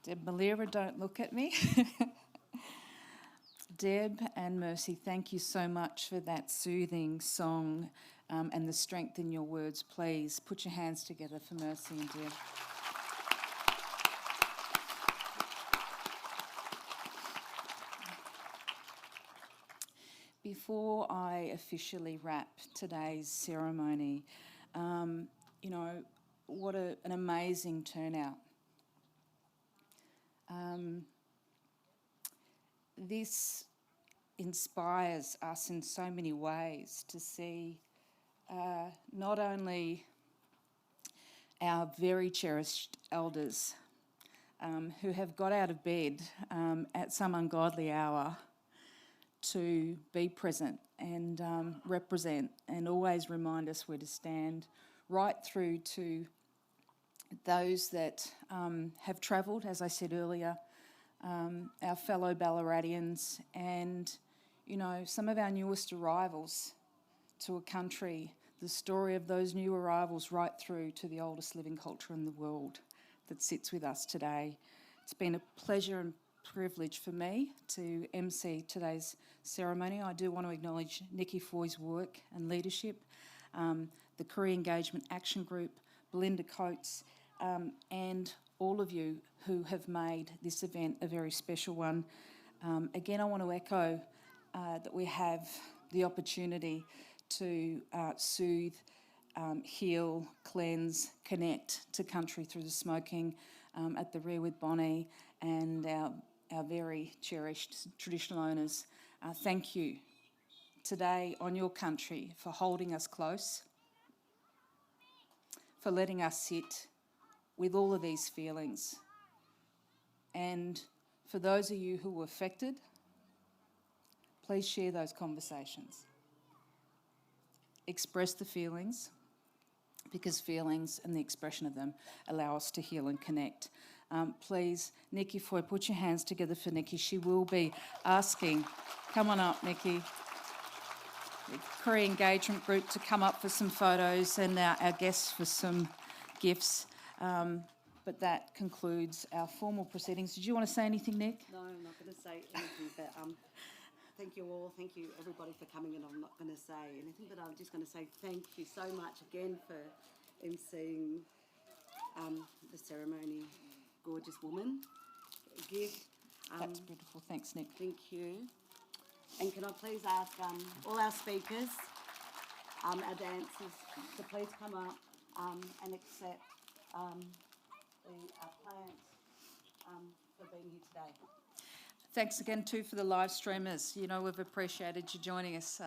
Deb Malira, don't look at me. Deb and Mercy, thank you so much for that soothing song and the strength in your words. Please put your hands together for Mercy and Deb. Before I officially wrap today's ceremony, what an amazing turnout. this inspires us in so many ways to see not only our very cherished elders who have got out of bed at some ungodly hour to be present and represent and always remind us where to stand, right through to those that have travelled, as I said earlier, our fellow Ballaratians and, you know, some of our newest arrivals to a country, the story of those new arrivals right through to the oldest living culture in the world that sits with us today. It's been a pleasure and privilege for me to MC today's ceremony. I do want to acknowledge Nikki Foy's work and leadership, the Koorie Engagement Action Group, Belinda Coates, and all of you who have made this event a very special one. Again, I want to echo that we have the opportunity to soothe, heal, cleanse, connect to country through the smoking at the rear with Bonnie and our very cherished traditional owners. Thank you today on your country for holding us close, for letting us sit with all of these feelings. And for those of you who were affected, please share those conversations. Express the feelings, because feelings and the expression of them allow us to heal and connect. Please, Nikki Foy, put your hands together for Nikki. She will be asking, come on up, Nikki, the Koorie Engagement Group to come up for some photos and our guests for some gifts. But that concludes our formal proceedings. Did you want to say anything, Nick? No, I'm not going to say anything, but thank you all. Thank you, everybody, for coming, and I'm not going to say anything, but I'm just going to say thank you so much again for emceeing the ceremony. Gorgeous woman. Gift. That's beautiful. Thanks, Nick. Thank you. And can I please ask all our speakers, our dancers, to please come up and accept the plants for being here today. Thanks again too for the live streamers. You know, we've appreciated you joining us.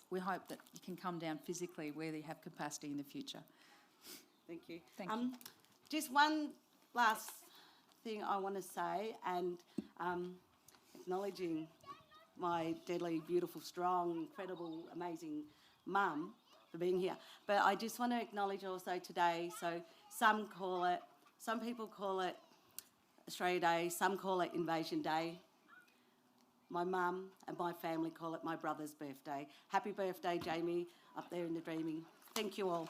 We hope that you can come down physically where you have capacity in the future. Thank you. Thank you. Just one last thing I want to say, and acknowledging my deadly, beautiful, strong, incredible, amazing mum for being here. But I just want to acknowledge also today, so some people call it Australia Day, some call it Invasion Day. My mum and my family call it my brother's birthday. Happy birthday, Jamie, up there in the dreaming. Thank you all.